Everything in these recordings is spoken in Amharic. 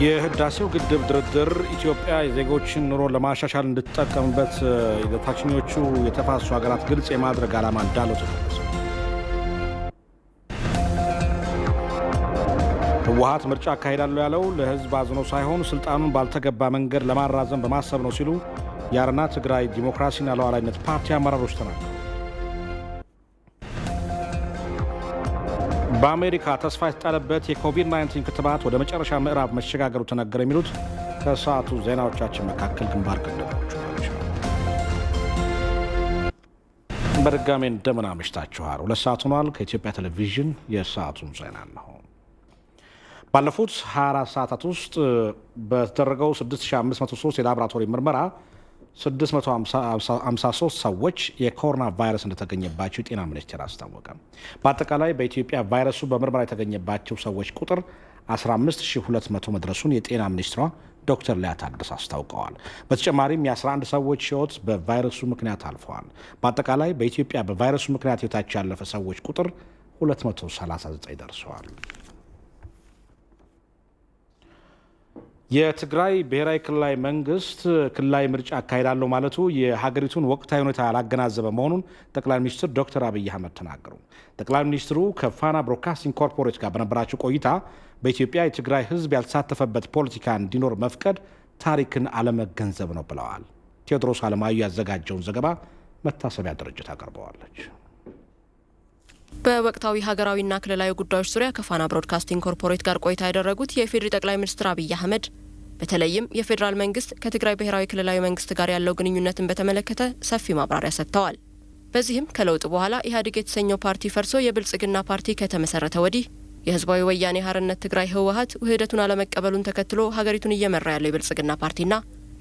የህዳሴው ግድብ ድርድር ኢትዮጵያ የዜጎችን ኑሮ ለማሻሻል እንድትጠቀምበት ለታችኞቹ የተፋሰሱ ሀገራት ግልጽ የማድረግ ዓላማ እንዳለው ተገለጸ። ህወሓት ምርጫ አካሄዳለሁ ያለው ለህዝብ አዝኖ ሳይሆን ስልጣኑን ባልተገባ መንገድ ለማራዘም በማሰብ ነው ሲሉ የአረና ትግራይ ዲሞክራሲና ሉዓላዊነት ፓርቲ አመራሮች ተናገሩ። በአሜሪካ ተስፋ የተጣለበት የኮቪድ-19 ክትባት ወደ መጨረሻ ምዕራፍ መሸጋገሩ ተነገረ። የሚሉት ከሰዓቱ ዜናዎቻችን መካከል ግንባር ቀደሞቹ ናቸው። በድጋሜ እንደምን አመሽታችኋል። 2 ሰዓት ሆኗል። ከኢትዮጵያ ቴሌቪዥን የሰዓቱን ዜና ነው። ባለፉት 24 ሰዓታት ውስጥ በተደረገው 6503 የላቦራቶሪ ምርመራ 653 ሰዎች የኮሮና ቫይረስ እንደተገኘባቸው የጤና ሚኒስቴር አስታወቀ። በአጠቃላይ በኢትዮጵያ ቫይረሱ በምርመራ የተገኘባቸው ሰዎች ቁጥር 15200 መድረሱን የጤና ሚኒስትሯ ዶክተር ሊያ ታደሰ አስታውቀዋል። በተጨማሪም የ11 ሰዎች ሕይወት በቫይረሱ ምክንያት አልፈዋል። በአጠቃላይ በኢትዮጵያ በቫይረሱ ምክንያት ሕይወታቸው ያለፈ ሰዎች ቁጥር 239 ደርሰዋል። የትግራይ ብሔራዊ ክልላዊ መንግስት ክልላዊ ምርጫ አካሄዳለሁ ማለቱ የሀገሪቱን ወቅታዊ ሁኔታ ያላገናዘበ መሆኑን ጠቅላይ ሚኒስትር ዶክተር አብይ አህመድ ተናገሩ። ጠቅላይ ሚኒስትሩ ከፋና ብሮድካስቲንግ ኮርፖሬት ጋር በነበራቸው ቆይታ በኢትዮጵያ የትግራይ ህዝብ ያልተሳተፈበት ፖለቲካ እንዲኖር መፍቀድ ታሪክን አለመገንዘብ ነው ብለዋል። ቴዎድሮስ አለማዩ ያዘጋጀውን ዘገባ መታሰቢያ ድርጅት አቀርበዋለች። በወቅታዊ ሀገራዊና ክልላዊ ጉዳዮች ዙሪያ ከፋና ብሮድካስቲንግ ኮርፖሬት ጋር ቆይታ ያደረጉት የኢፌዴሪ ጠቅላይ ሚኒስትር አብይ አህመድ በተለይም የፌዴራል መንግስት ከትግራይ ብሔራዊ ክልላዊ መንግስት ጋር ያለው ግንኙነትን በተመለከተ ሰፊ ማብራሪያ ሰጥተዋል። በዚህም ከለውጥ በኋላ ኢህአዴግ የተሰኘው ፓርቲ ፈርሶ የብልጽግና ፓርቲ ከተመሰረተ ወዲህ የህዝባዊ ወያኔ ሓርነት ትግራይ ህወሓት ውህደቱን አለመቀበሉን ተከትሎ ሀገሪቱን እየመራ ያለው የብልጽግና ፓርቲና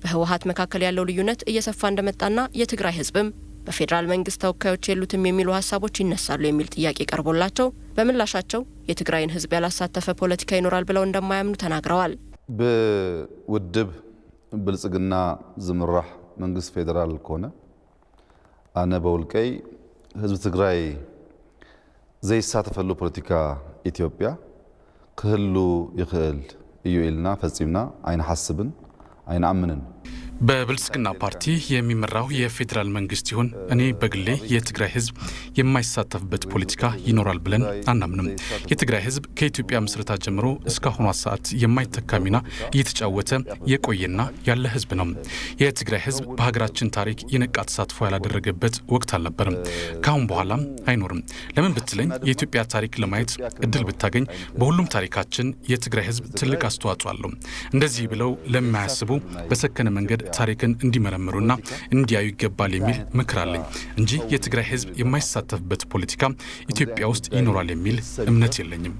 በህወሓት መካከል ያለው ልዩነት እየሰፋ እንደመጣና የትግራይ ህዝብም በፌዴራል መንግስት ተወካዮች የሉትም የሚሉ ሀሳቦች ይነሳሉ የሚል ጥያቄ ቀርቦላቸው በምላሻቸው የትግራይን ህዝብ ያላሳተፈ ፖለቲካ ይኖራል ብለው እንደማያምኑ ተናግረዋል። ብውድብ ብልጽግና ዝምራሕ መንግስት ፌዴራል ኮነ አነ በውልቀይ ህዝብ ትግራይ ዘይሳተፈሉ ፖለቲካ ኢትዮጵያ ክህሉ ይኽእል እዩ ኢልና ፈጺምና አይንሐስብን አይንአምንን። በብልጽግና ፓርቲ የሚመራው የፌዴራል መንግስት ይሁን እኔ በግሌ የትግራይ ህዝብ የማይሳተፍበት ፖለቲካ ይኖራል ብለን አናምንም። የትግራይ ህዝብ ከኢትዮጵያ ምስረታ ጀምሮ እስካሁኗ ሰዓት የማይተካ ሚና እየተጫወተ የቆየና ያለ ህዝብ ነው። የትግራይ ህዝብ በሀገራችን ታሪክ የነቃ ተሳትፎ ያላደረገበት ወቅት አልነበረም። ካሁን በኋላም አይኖርም። ለምን ብትለኝ የኢትዮጵያ ታሪክ ለማየት እድል ብታገኝ በሁሉም ታሪካችን የትግራይ ህዝብ ትልቅ አስተዋጽኦ አለው። እንደዚህ ብለው ለማያስቡ በሰከነ መንገድ ታሪክን እንዲመረምሩና እንዲያዩ ይገባል የሚል ምክር አለኝ እንጂ የትግራይ ህዝብ የማይሳተፍበት ፖለቲካ ኢትዮጵያ ውስጥ ይኖራል የሚል እምነት የለኝም።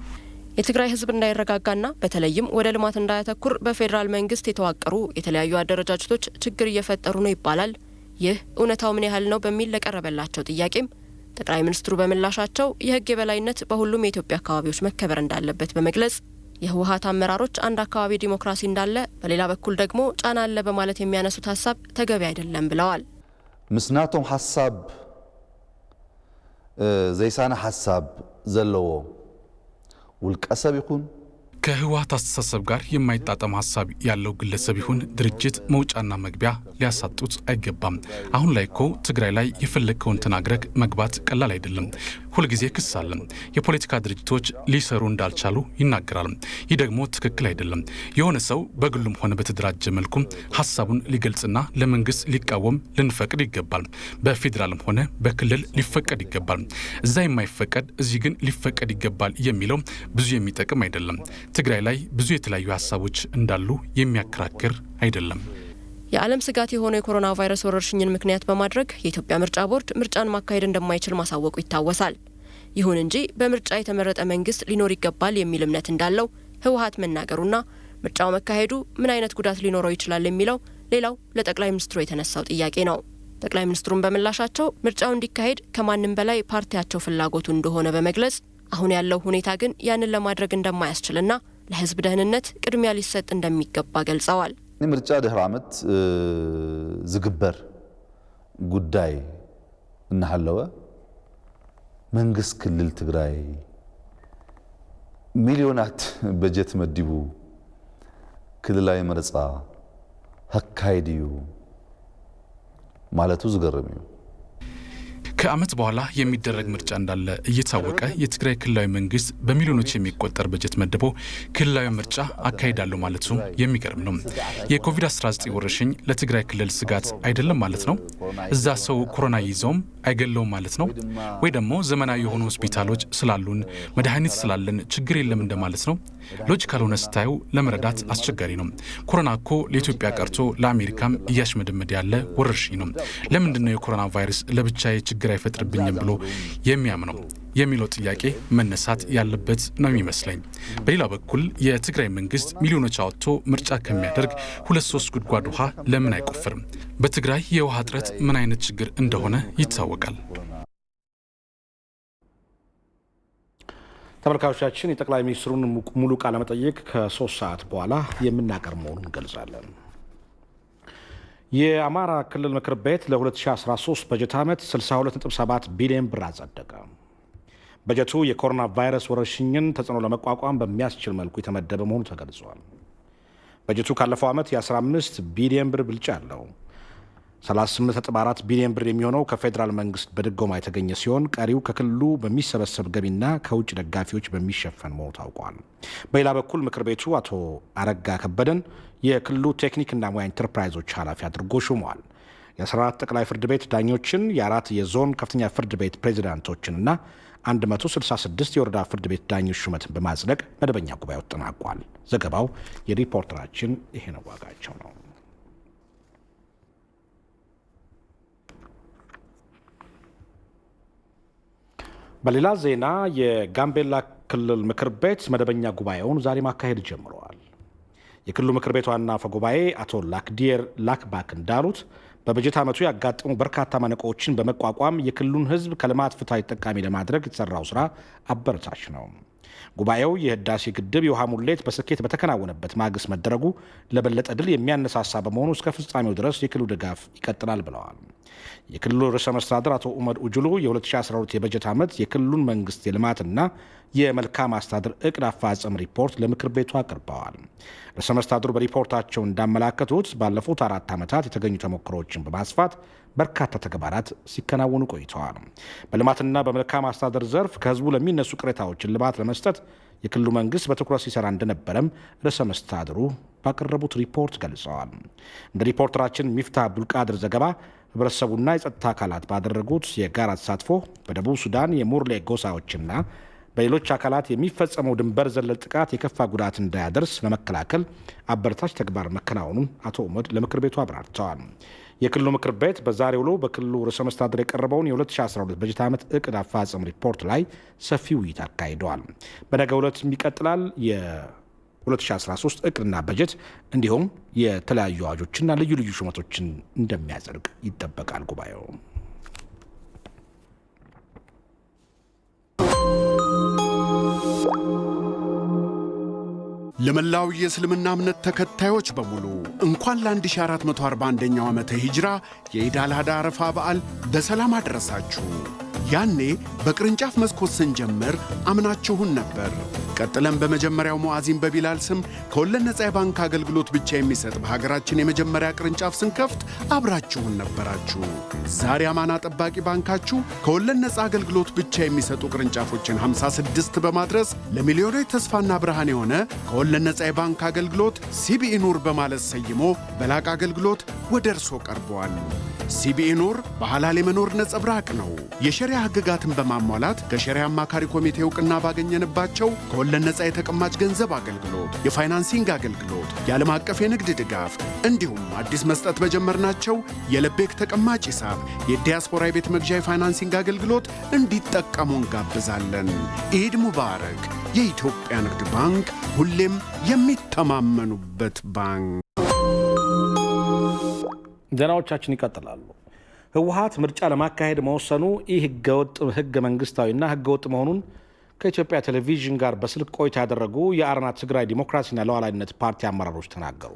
የትግራይ ህዝብ እንዳይረጋጋና በተለይም ወደ ልማት እንዳያተኩር በፌዴራል መንግስት የተዋቀሩ የተለያዩ አደረጃጀቶች ችግር እየፈጠሩ ነው ይባላል። ይህ እውነታው ምን ያህል ነው በሚል ለቀረበላቸው ጥያቄም ጠቅላይ ሚኒስትሩ በምላሻቸው የህግ የበላይነት በሁሉም የኢትዮጵያ አካባቢዎች መከበር እንዳለበት በመግለጽ የህወሓት አመራሮች አንድ አካባቢ ዲሞክራሲ እንዳለ በሌላ በኩል ደግሞ ጫና አለ በማለት የሚያነሱት ሀሳብ ተገቢ አይደለም ብለዋል። ምስናቶም ሀሳብ ዘይሳነ ሀሳብ ዘለዎ ውልቀሰብ ይኹን ከህወሓት አስተሳሰብ ጋር የማይጣጣም ሀሳብ ያለው ግለሰብ ይሁን ድርጅት መውጫና መግቢያ ሊያሳጡት አይገባም። አሁን ላይ እኮ ትግራይ ላይ የፈለግከውን ተናግረክ መግባት ቀላል አይደለም። ሁልጊዜ ክስ አለ። የፖለቲካ ድርጅቶች ሊሰሩ እንዳልቻሉ ይናገራል። ይህ ደግሞ ትክክል አይደለም። የሆነ ሰው በግሉም ሆነ በተደራጀ መልኩም ሀሳቡን ሊገልጽና ለመንግስት ሊቃወም ልንፈቅድ ይገባል። በፌዴራልም ሆነ በክልል ሊፈቀድ ይገባል። እዛ የማይፈቀድ እዚህ ግን ሊፈቀድ ይገባል የሚለው ብዙ የሚጠቅም አይደለም። ትግራይ ላይ ብዙ የተለያዩ ሀሳቦች እንዳሉ የሚያከራክር አይደለም። የዓለም ስጋት የሆነው የኮሮና ቫይረስ ወረርሽኝን ምክንያት በማድረግ የኢትዮጵያ ምርጫ ቦርድ ምርጫን ማካሄድ እንደማይችል ማሳወቁ ይታወሳል። ይሁን እንጂ በምርጫ የተመረጠ መንግስት ሊኖር ይገባል የሚል እምነት እንዳለው ህወሓት መናገሩና ምርጫው መካሄዱ ምን አይነት ጉዳት ሊኖረው ይችላል የሚለው ሌላው ለጠቅላይ ሚኒስትሩ የተነሳው ጥያቄ ነው። ጠቅላይ ሚኒስትሩን በምላሻቸው ምርጫው እንዲካሄድ ከማንም በላይ ፓርቲያቸው ፍላጎቱ እንደሆነ በመግለጽ አሁን ያለው ሁኔታ ግን ያንን ለማድረግ እንደማያስችልና ለህዝብ ደህንነት ቅድሚያ ሊሰጥ እንደሚገባ ገልጸዋል። ምርጫ ድህረ ዓመት ዝግበር ጉዳይ እናሐለወ መንግስት ክልል ትግራይ ሚሊዮናት በጀት መዲቡ ክልላዊ መረፃ አካይድዩ ማለቱ ዝገርም እዩ ከዓመት በኋላ የሚደረግ ምርጫ እንዳለ እየታወቀ የትግራይ ክልላዊ መንግስት በሚሊዮኖች የሚቆጠር በጀት መድቦ ክልላዊ ምርጫ አካሂዳለሁ ማለቱ የሚገርም ነው። የኮቪድ-19 ወረርሽኝ ለትግራይ ክልል ስጋት አይደለም ማለት ነው? እዛ ሰው ኮሮና ይዘውም አይገለውም ማለት ነው? ወይ ደግሞ ዘመናዊ የሆኑ ሆስፒታሎች ስላሉን መድኃኒት ስላለን ችግር የለም እንደማለት ነው? ሎጂካል ሆነ ስታዩ ለመረዳት አስቸጋሪ ነው። ኮሮና እኮ ለኢትዮጵያ ቀርቶ ለአሜሪካም እያሽመደመደ ያለ ወረርሽኝ ነው። ለምንድን ነው የኮሮና ቫይረስ ለብቻዬ ችግር አይፈጥርብኝም ብሎ የሚያምነው የሚለው ጥያቄ መነሳት ያለበት ነው የሚመስለኝ። በሌላ በኩል የትግራይ መንግስት ሚሊዮኖች አውጥቶ ምርጫ ከሚያደርግ 2-3 ጉድጓድ ውሃ ለምን አይቆፍርም? በትግራይ የውሃ እጥረት ምን አይነት ችግር እንደሆነ ይታወቃል። ተመልካቾቻችን የጠቅላይ ሚኒስትሩን ሙሉ ቃለ መጠይቅ ከ3 ሰዓት በኋላ የምናቀርብ መሆኑን እንገልጻለን። የአማራ ክልል ምክር ቤት ለ2013 በጀት ዓመት 62.7 ቢሊዮን ብር አጸደቀ። በጀቱ የኮሮና ቫይረስ ወረርሽኝን ተጽዕኖ ለመቋቋም በሚያስችል መልኩ የተመደበ መሆኑ ተገልጿል። በጀቱ ካለፈው ዓመት የ15 ቢሊዮን ብር ብልጫ አለው። 38.4 ቢሊዮን ብር የሚሆነው ከፌዴራል መንግስት በድጎማ የተገኘ ሲሆን ቀሪው ከክልሉ በሚሰበሰብ ገቢና ከውጭ ደጋፊዎች በሚሸፈን መሆኑ ታውቋል። በሌላ በኩል ምክር ቤቱ አቶ አረጋ ከበደን የክልሉ ቴክኒክና ሙያ ኢንተርፕራይዞች ኃላፊ አድርጎ ሹመዋል። የ14 ጠቅላይ ፍርድ ቤት ዳኞችን፣ የ4 የዞን ከፍተኛ ፍርድ ቤት ፕሬዚዳንቶችንና 166 የወረዳ ፍርድ ቤት ዳኞች ሹመትን በማጽደቅ መደበኛ ጉባኤው ተጠናቋል። ዘገባው የሪፖርተራችን ይሄ ነው ዋጋቸው ነው። በሌላ ዜና የጋምቤላ ክልል ምክር ቤት መደበኛ ጉባኤውን ዛሬ ማካሄድ ጀምረዋል። የክልሉ ምክር ቤት ዋና አፈ ጉባኤ አቶ ላክዲየር ላክባክ እንዳሉት በበጀት ዓመቱ ያጋጠሙ በርካታ ማነቆዎችን በመቋቋም የክልሉን ሕዝብ ከልማት ፍትሐዊ ተጠቃሚ ለማድረግ የተሰራው ስራ አበረታች ነው። ጉባኤው የህዳሴ ግድብ የውሃ ሙሌት በስኬት በተከናወነበት ማግስት መደረጉ ለበለጠ ድል የሚያነሳሳ በመሆኑ እስከ ፍጻሜው ድረስ የክልሉ ድጋፍ ይቀጥላል ብለዋል። የክልሉ ርዕሰ መስተዳድር አቶ ኡመድ ኡጁሉ የ2012 የበጀት ዓመት የክልሉን መንግስት የልማትና የመልካም አስተዳደር እቅድ አፈጻጸም ሪፖርት ለምክር ቤቱ አቅርበዋል። ርዕሰ መስተዳድሩ በሪፖርታቸው እንዳመላከቱት ባለፉት 4 ዓመታት የተገኙ ተሞክሮዎችን በማስፋት በርካታ ተግባራት ሲከናወኑ ቆይተዋል። በልማትና በመልካም አስተዳደር ዘርፍ ከህዝቡ ለሚነሱ ቅሬታዎችን ልባት ለመስጠት የክልሉ መንግስት በትኩረት ሲሰራ እንደነበረም ርዕሰ መስተዳድሩ ባቀረቡት ሪፖርት ገልጸዋል። እንደ ሪፖርተራችን ሚፍታህ አብዱልቃድር ዘገባ ህብረተሰቡና የጸጥታ አካላት ባደረጉት የጋራ ተሳትፎ በደቡብ ሱዳን የሙርሌ ጎሳዎችና በሌሎች አካላት የሚፈጸመው ድንበር ዘለል ጥቃት የከፋ ጉዳት እንዳያደርስ ለመከላከል አበረታች ተግባር መከናወኑን አቶ ኡመድ ለምክር ቤቱ አብራርተዋል። የክልሉ ምክር ቤት በዛሬው ውሎ በክልሉ ርዕሰ መስተዳድር የቀረበውን የ2012 በጀት ዓመት እቅድ አፈጻጸም ሪፖርት ላይ ሰፊ ውይይት አካሂደዋል። በነገው ዕለት ይቀጥላል። የ2013 እቅድና በጀት እንዲሁም የተለያዩ አዋጆችና ልዩ ልዩ ሹመቶችን እንደሚያጸድቅ ይጠበቃል። ጉባኤው ለመላው የእስልምና እምነት ተከታዮች በሙሉ እንኳን ለ1441ኛው ዓመተ ሂጅራ የኢድ አል አድሃ አረፋ በዓል በሰላም አደረሳችሁ። ያኔ በቅርንጫፍ መስኮት ስንጀምር አምናችሁን ነበር። ቀጥለን በመጀመሪያው ሙአዚን በቢላል ስም ከወለድ ነፃ የባንክ አገልግሎት ብቻ የሚሰጥ በሀገራችን የመጀመሪያ ቅርንጫፍ ስንከፍት አብራችሁን ነበራችሁ። ዛሬ አማና ጠባቂ ባንካችሁ ከወለድ ነፃ አገልግሎት ብቻ የሚሰጡ ቅርንጫፎችን 56 በማድረስ ለሚሊዮኖች ተስፋና ብርሃን የሆነ ከወለድ ነፃ የባንክ አገልግሎት ሲቢኢ ኑር በማለት ሰይሞ በላቅ አገልግሎት ወደ እርሶ ቀርበዋል። ሲቢኢ ኑር በሐላል የመኖር ነጸብራቅ ነው። የሸሪያ ሕግጋትን በማሟላት ከሸሪያ አማካሪ ኮሚቴ እውቅና ባገኘንባቸው ከወለድ ነፃ የተቀማጭ ገንዘብ አገልግሎት፣ የፋይናንሲንግ አገልግሎት፣ የዓለም አቀፍ የንግድ ድጋፍ እንዲሁም አዲስ መስጠት በጀመርናቸው የለቤክ ተቀማጭ ሂሳብ፣ የዲያስፖራ የቤት መግዣ የፋይናንሲንግ አገልግሎት እንዲጠቀሙ እንጋብዛለን። ኢድ ሙባረክ። የኢትዮጵያ ንግድ ባንክ ሁሌም የሚተማመኑበት ባንክ። ዜናዎቻችን ይቀጥላሉ። ህወሓት ምርጫ ለማካሄድ መወሰኑ ይህ ህገወጥ ህገ መንግስታዊና ህገወጥ መሆኑን ከኢትዮጵያ ቴሌቪዥን ጋር በስልክ ቆይታ ያደረጉ የአረና ትግራይ ዲሞክራሲና ሉዓላዊነት ፓርቲ አመራሮች ተናገሩ።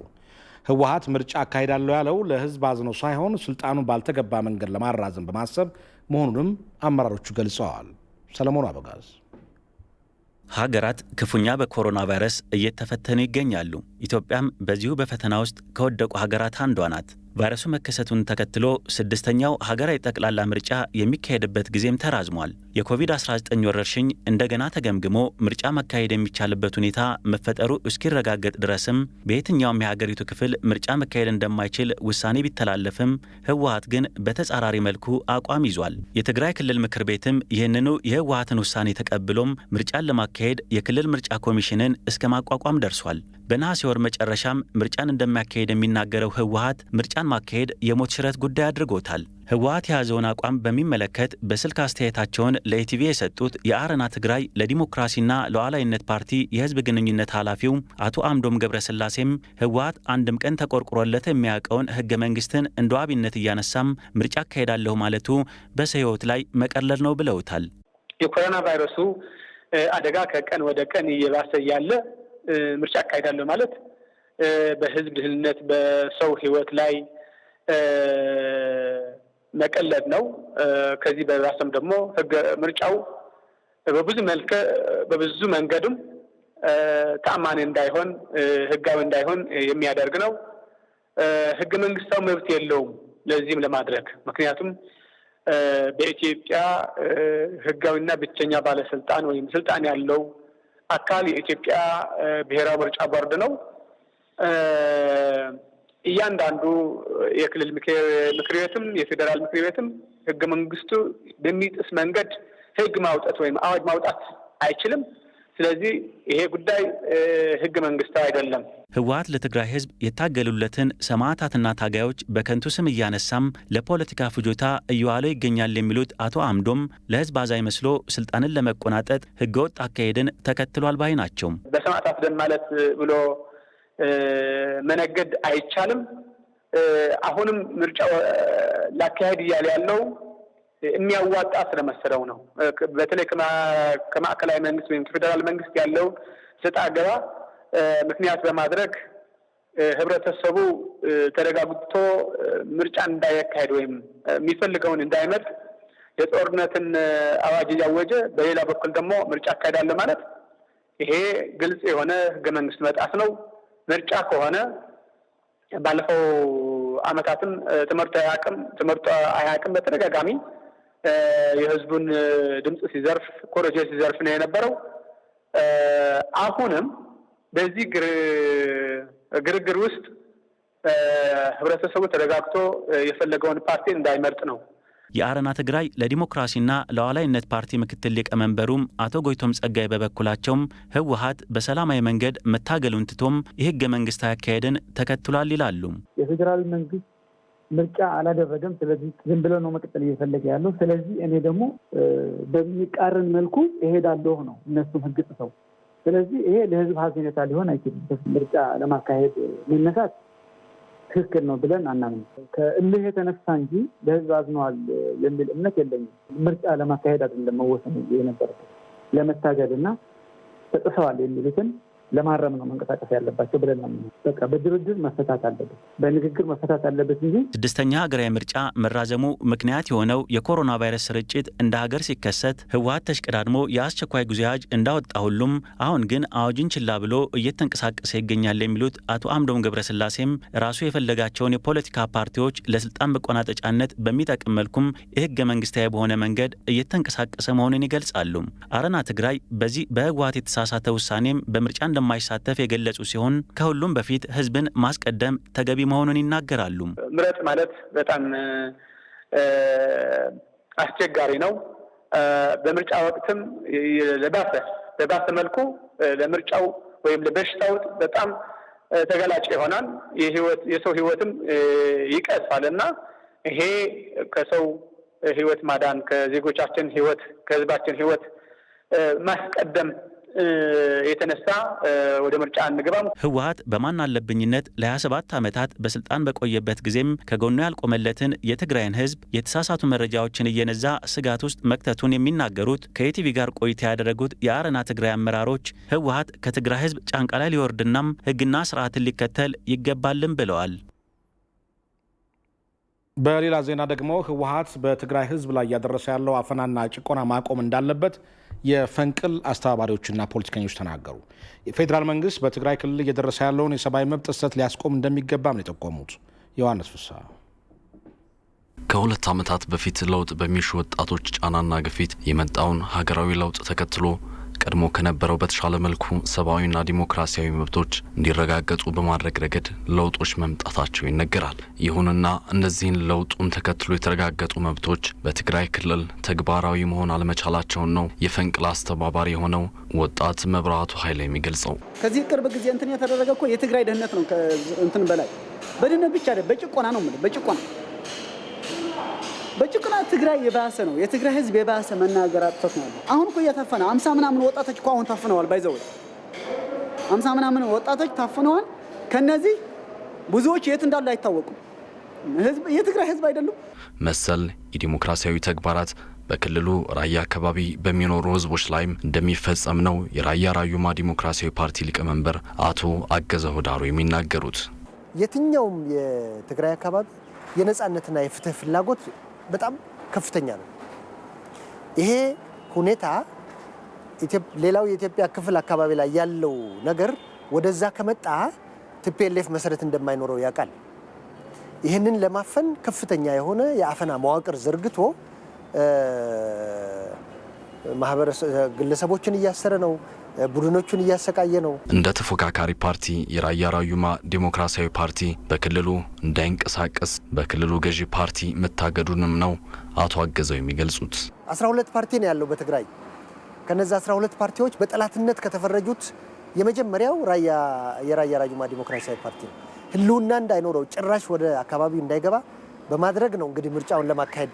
ህወሓት ምርጫ አካሄዳለሁ ያለው ለህዝብ አዝኖ ሳይሆን ስልጣኑን ባልተገባ መንገድ ለማራዘም በማሰብ መሆኑንም አመራሮቹ ገልጸዋል። ሰለሞን አበጋዝ ሀገራት ክፉኛ በኮሮና ቫይረስ እየተፈተኑ ይገኛሉ። ኢትዮጵያም በዚሁ በፈተና ውስጥ ከወደቁ ሀገራት አንዷ ናት። ቫይረሱ መከሰቱን ተከትሎ ስድስተኛው ሀገራዊ ጠቅላላ ምርጫ የሚካሄድበት ጊዜም ተራዝሟል። የኮቪድ-19 ወረርሽኝ እንደገና ተገምግሞ ምርጫ መካሄድ የሚቻልበት ሁኔታ መፈጠሩ እስኪረጋገጥ ድረስም በየትኛውም የሀገሪቱ ክፍል ምርጫ መካሄድ እንደማይችል ውሳኔ ቢተላለፍም ህወሓት ግን በተጻራሪ መልኩ አቋም ይዟል። የትግራይ ክልል ምክር ቤትም ይህንኑ የህወሓትን ውሳኔ ተቀብሎም ምርጫን ለማካሄድ የክልል ምርጫ ኮሚሽንን እስከ ማቋቋም ደርሷል። በነሐሴ ወር መጨረሻም ምርጫን እንደሚያካሄድ የሚናገረው ህወሓት ምርጫን ማካሄድ የሞት ሽረት ጉዳይ አድርጎታል። ህወሓት የያዘውን አቋም በሚመለከት በስልክ አስተያየታቸውን ለኢቲቪ የሰጡት የአረና ትግራይ ለዲሞክራሲና ለሉዓላዊነት ፓርቲ የህዝብ ግንኙነት ኃላፊው አቶ አምዶም ገብረስላሴም ህወሓት አንድም ቀን ተቆርቁሮለት የሚያውቀውን ህገ መንግስትን እንደ ዋቢነት እያነሳም ምርጫ አካሄዳለሁ ማለቱ በሰው ህይወት ላይ መቀለል ነው ብለውታል። የኮሮና ቫይረሱ አደጋ ከቀን ወደ ቀን እየባሰ ያለ ምርጫ አካሄዳለሁ ማለት በህዝብ ድህንነት በሰው ህይወት ላይ መቀለድ ነው። ከዚህ በባሰም ደግሞ ምርጫው በብዙ መንገድም ተአማኒ እንዳይሆን ህጋዊ እንዳይሆን የሚያደርግ ነው። ህገ መንግስታዊ መብት የለውም ለዚህም ለማድረግ ምክንያቱም በኢትዮጵያ ህጋዊና ብቸኛ ባለስልጣን ወይም ስልጣን ያለው አካል የኢትዮጵያ ብሔራዊ ምርጫ ቦርድ ነው። እያንዳንዱ የክልል ምክር ቤትም የፌዴራል ምክር ቤትም ህገ መንግስቱ በሚጥስ መንገድ ህግ ማውጣት ወይም አዋጅ ማውጣት አይችልም። ስለዚህ ይሄ ጉዳይ ህገ መንግስታዊ አይደለም። ህወሓት ለትግራይ ህዝብ የታገሉለትን ሰማዕታትና ታጋዮች በከንቱ ስም እያነሳም ለፖለቲካ ፍጆታ እየዋለው ይገኛል የሚሉት አቶ አምዶም ለህዝብ አዛኝ መስሎ ስልጣንን ለመቆናጠጥ ህገወጥ አካሄድን ተከትሏል ባይ ናቸው። በሰማዕታት ደም ማለት ብሎ መነገድ አይቻልም። አሁንም ምርጫው ላካሄድ እያለ ያለው የሚያዋጣ ስለመሰለው ነው። በተለይ ከማዕከላዊ መንግስት ወይም ከፌዴራል መንግስት ያለው ሰጣ ገባ ምክንያት በማድረግ ህብረተሰቡ ተረጋግቶ ምርጫ እንዳያካሄድ ወይም የሚፈልገውን እንዳይመርጥ የጦርነትን አዋጅ እያወጀ በሌላ በኩል ደግሞ ምርጫ አካሄዳለሁ ማለት ይሄ ግልጽ የሆነ ህገ መንግስት መጣስ ነው። ምርጫ ከሆነ ባለፈው አመታትም ትምህርት አያውቅም በተደጋጋሚ የህዝቡን ድምጽ ሲዘርፍ ኮረጆ ሲዘርፍ ነው የነበረው። አሁንም በዚህ ግርግር ውስጥ ህብረተሰቡ ተረጋግቶ የፈለገውን ፓርቲ እንዳይመርጥ ነው። የአረና ትግራይ ለዲሞክራሲና ለሉዓላዊነት ፓርቲ ምክትል ሊቀመንበሩም አቶ ጎይቶም ጸጋይ በበኩላቸውም ህወሓት በሰላማዊ መንገድ መታገሉን ትቶም የህገ መንግስታዊ አካሄድን ተከትሏል ይላሉ። የፌዴራል መንግስት ምርጫ አላደረገም። ስለዚህ ዝም ብሎ ነው መቀጠል እየፈለገ ያለው። ስለዚህ እኔ ደግሞ በሚቃረን መልኩ እሄዳለሁ ነው እነሱም ህግ ጥሰው። ስለዚህ ይሄ ለህዝብ ሀዘኔታ ሊሆን አይችልም። ምርጫ ለማካሄድ መነሳት ትክክል ነው ብለን አናምንም። ከእልህ የተነሳ እንጂ ለህዝብ አዝነዋል የሚል እምነት የለኝም። ምርጫ ለማካሄድ አይደለም መወሰን የነበረበት ለመታገል እና ተጥሰዋል የሚሉትን ለማረም ነው መንቀሳቀስ ያለባቸው ብለን ነው። በቃ በድርድር መፈታት አለበት፣ በንግግር መፈታት አለበት እንጂ ስድስተኛ ሀገራዊ ምርጫ መራዘሙ ምክንያት የሆነው የኮሮና ቫይረስ ስርጭት እንደ ሀገር ሲከሰት ህወሓት ተሽቀዳድሞ የአስቸኳይ ጊዜ አዋጅ እንዳወጣ ሁሉም አሁን ግን አዋጅን ችላ ብሎ እየተንቀሳቀሰ ይገኛል የሚሉት አቶ አምዶም ገብረስላሴም ራሱ የፈለጋቸውን የፖለቲካ ፓርቲዎች ለስልጣን መቆናጠጫነት በሚጠቅም መልኩም የህገ መንግስታዊ በሆነ መንገድ እየተንቀሳቀሰ መሆኑን ይገልጻሉ። አረና ትግራይ በዚህ በህወሓት የተሳሳተ ውሳኔም በምርጫ እንደማይሳተፍ የገለጹ ሲሆን ከሁሉም በፊት ህዝብን ማስቀደም ተገቢ መሆኑን ይናገራሉ። ምረጥ ማለት በጣም አስቸጋሪ ነው። በምርጫ ወቅትም ለባሰ መልኩ ለምርጫው ወይም ለበሽታው በጣም ተገላጭ ይሆናል። የሰው ህይወትም ይቀጥፋል እና ይሄ ከሰው ህይወት ማዳን ከዜጎቻችን ህይወት ከህዝባችን ህይወት ማስቀደም የተነሳ ወደ ምርጫ አንገባም። ህወሓት በማን አለብኝነት ለ27 ዓመታት በስልጣን በቆየበት ጊዜም ከጎኑ ያልቆመለትን የትግራይን ህዝብ የተሳሳቱ መረጃዎችን እየነዛ ስጋት ውስጥ መክተቱን የሚናገሩት ከኢቲቪ ጋር ቆይታ ያደረጉት የአረና ትግራይ አመራሮች ህወሓት ከትግራይ ህዝብ ጫንቃ ላይ ሊወርድናም ህግና ስርዓትን ሊከተል ይገባልም ብለዋል። በሌላ ዜና ደግሞ ህወሓት በትግራይ ህዝብ ላይ ያደረሰ ያለው አፈናና ጭቆና ማቆም እንዳለበት የፈንቅል አስተባባሪዎችና ፖለቲከኞች ተናገሩ። የፌዴራል መንግስት በትግራይ ክልል እየደረሰ ያለውን የሰብአዊ መብት ጥሰት ሊያስቆም እንደሚገባም ነው የጠቆሙት። ዮሐንስ ፍስሐ ከሁለት ዓመታት በፊት ለውጥ በሚሹ ወጣቶች ጫናና ግፊት የመጣውን ሀገራዊ ለውጥ ተከትሎ ቀድሞ ከነበረው በተሻለ መልኩ ሰብአዊና ዲሞክራሲያዊ መብቶች እንዲረጋገጡ በማድረግ ረገድ ለውጦች መምጣታቸው ይነገራል። ይሁንና እነዚህን ለውጡን ተከትሎ የተረጋገጡ መብቶች በትግራይ ክልል ተግባራዊ መሆን አለመቻላቸውን ነው የፈንቅል አስተባባሪ የሆነው ወጣት መብራቱ ኃይለ የሚገልጸው። ከዚህ ቅርብ ጊዜ እንትን የተደረገ እኮ የትግራይ ደህንነት ነው። እንትን በላይ በድህነት ብቻ አይደለም፣ በጭቆና ነው ማለት በጭቆና ትግራይ የባሰ ነው። የትግራይ ህዝብ የባሰ መናገር አጥቶት ነው። አሁን እኮ እየታፈነ 50 ምናምን ወጣቶች እኮ አሁን ታፍነዋል። ባይዘው 50 ምናምን ወጣቶች ታፍነዋል። ከነዚህ ብዙዎች የት እንዳሉ አይታወቁም። ህዝብ የትግራይ ህዝብ አይደሉም። መሰል የዲሞክራሲያዊ ተግባራት በክልሉ ራያ አካባቢ በሚኖሩ ህዝቦች ላይም እንደሚፈጸም ነው የራያ ራዩማ ዲሞክራሲያዊ ፓርቲ ሊቀመንበር አቶ አገዘሁ ዳሩ የሚናገሩት። የትኛውም የትግራይ አካባቢ የነጻነትና የፍትህ ፍላጎት በጣም ከፍተኛ ነው። ይሄ ሁኔታ ሌላው የኢትዮጵያ ክፍል አካባቢ ላይ ያለው ነገር ወደዛ ከመጣ ቲፒኤልኤፍ መሰረት እንደማይኖረው ያውቃል። ይህንን ለማፈን ከፍተኛ የሆነ የአፈና መዋቅር ዘርግቶ ግለሰቦችን እያሰረ ነው፣ ቡድኖቹን እያሰቃየ ነው። እንደ ተፎካካሪ ፓርቲ የራያ ራዩማ ዲሞክራሲያዊ ፓርቲ በክልሉ እንዳይንቀሳቀስ በክልሉ ገዢ ፓርቲ መታገዱንም ነው አቶ አገዘው የሚገልጹት። 12 ፓርቲ ነው ያለው በትግራይ። ከነዛ 12 ፓርቲዎች በጠላትነት ከተፈረጁት የመጀመሪያው የራያ ራዩማ ዲሞክራሲያዊ ፓርቲ ነው። ህልውና እንዳይኖረው ጭራሽ ወደ አካባቢው እንዳይገባ በማድረግ ነው እንግዲህ ምርጫውን ለማካሄድ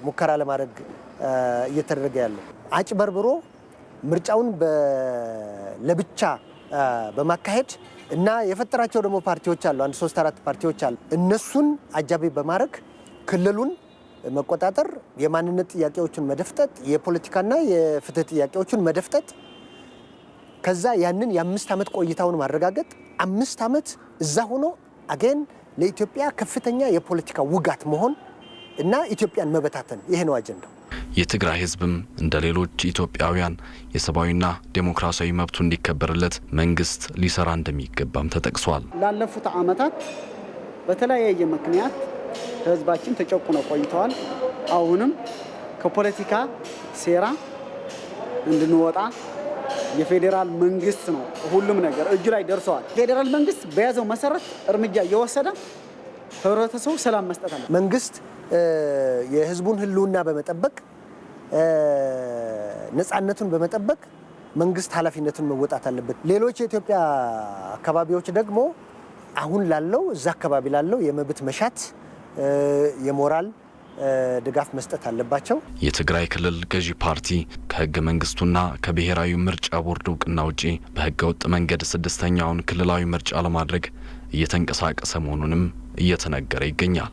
ሙከራ ለማድረግ እየተደረገ ያለው። አጭበርብሮ ምርጫውን ለብቻ በማካሄድ እና የፈጠራቸው ደግሞ ፓርቲዎች አሉ፣ 1 3 4 ፓርቲዎች አሉ። እነሱን አጃቢ በማድረግ ክልሉን መቆጣጠር፣ የማንነት ጥያቄዎችን መደፍጠጥ፣ የፖለቲካና የፍትህ ጥያቄዎችን መደፍጠጥ፣ ከዛ ያንን የ5 ዓመት ቆይታውን ማረጋገጥ፣ 5 ዓመት እዛ ሆኖ አገን ለኢትዮጵያ ከፍተኛ የፖለቲካ ውጋት መሆን እና ኢትዮጵያን መበታተን፣ ይሄ ነው አጀንዳው። የትግራይ ህዝብም እንደ ሌሎች ኢትዮጵያውያን የሰብአዊና ዴሞክራሲያዊ መብቱ እንዲከበርለት መንግስት ሊሰራ እንደሚገባም ተጠቅሷል። ላለፉት ዓመታት በተለያየ ምክንያት ህዝባችን ተጨቁነው ቆይተዋል። አሁንም ከፖለቲካ ሴራ እንድንወጣ የፌዴራል መንግስት ነው ሁሉም ነገር እጁ ላይ ደርሰዋል። ፌዴራል መንግስት በያዘው መሰረት እርምጃ እየወሰደ ህብረተሰቡ ሰላም መስጠት አለ። መንግስት የህዝቡን ህልውና በመጠበቅ ነጻነቱን በመጠበቅ መንግስት ኃላፊነቱን መወጣት አለበት። ሌሎች የኢትዮጵያ አካባቢዎች ደግሞ አሁን ላለው እዛ አካባቢ ላለው የመብት መሻት የሞራል ድጋፍ መስጠት አለባቸው። የትግራይ ክልል ገዢ ፓርቲ ከህገ መንግስቱና ከብሔራዊ ምርጫ ቦርድ እውቅና ውጪ በህገ ወጥ መንገድ 6ኛውን ክልላዊ ምርጫ ለማድረግ እየተንቀሳቀሰ መሆኑንም እየተነገረ ይገኛል።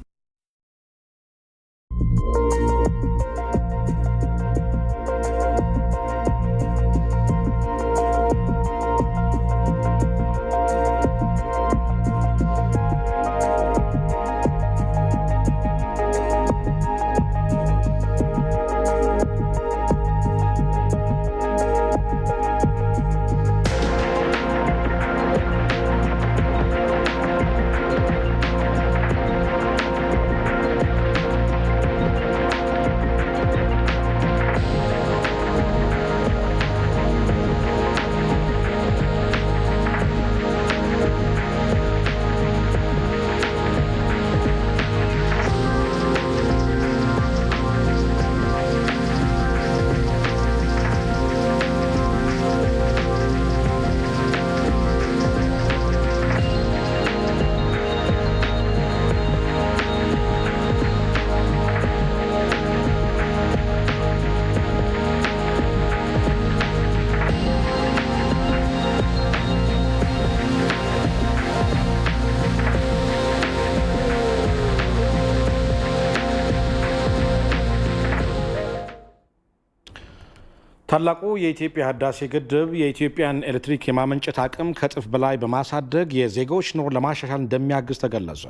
ታላቁ የኢትዮጵያ ህዳሴ ግድብ የኢትዮጵያን ኤሌክትሪክ የማመንጨት አቅም ከእጥፍ በላይ በማሳደግ የዜጎች ኑሮ ለማሻሻል እንደሚያግዝ ተገለጸ።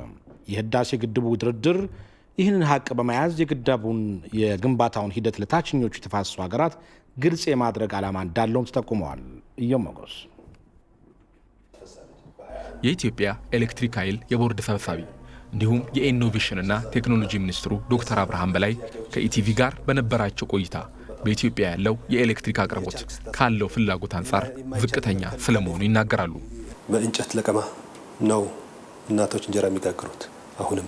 የህዳሴ ግድቡ ድርድር ይህንን ሀቅ በመያዝ የግድቡን የግንባታውን ሂደት ለታችኞቹ የተፋሰሱ ሀገራት ግልጽ የማድረግ ዓላማ እንዳለውም ተጠቁመዋል። ኢዮሞጎስ የኢትዮጵያ ኤሌክትሪክ ኃይል የቦርድ ሰብሳቢ እንዲሁም የኢኖቬሽንና ቴክኖሎጂ ሚኒስትሩ ዶክተር አብርሃም በላይ ከኢቲቪ ጋር በነበራቸው ቆይታ በኢትዮጵያ ያለው የኤሌክትሪክ አቅርቦት ካለው ፍላጎት አንጻር ዝቅተኛ ስለመሆኑ ይናገራሉ። በእንጨት ለቀማ ነው እናቶች እንጀራ የሚጋግሩት። አሁንም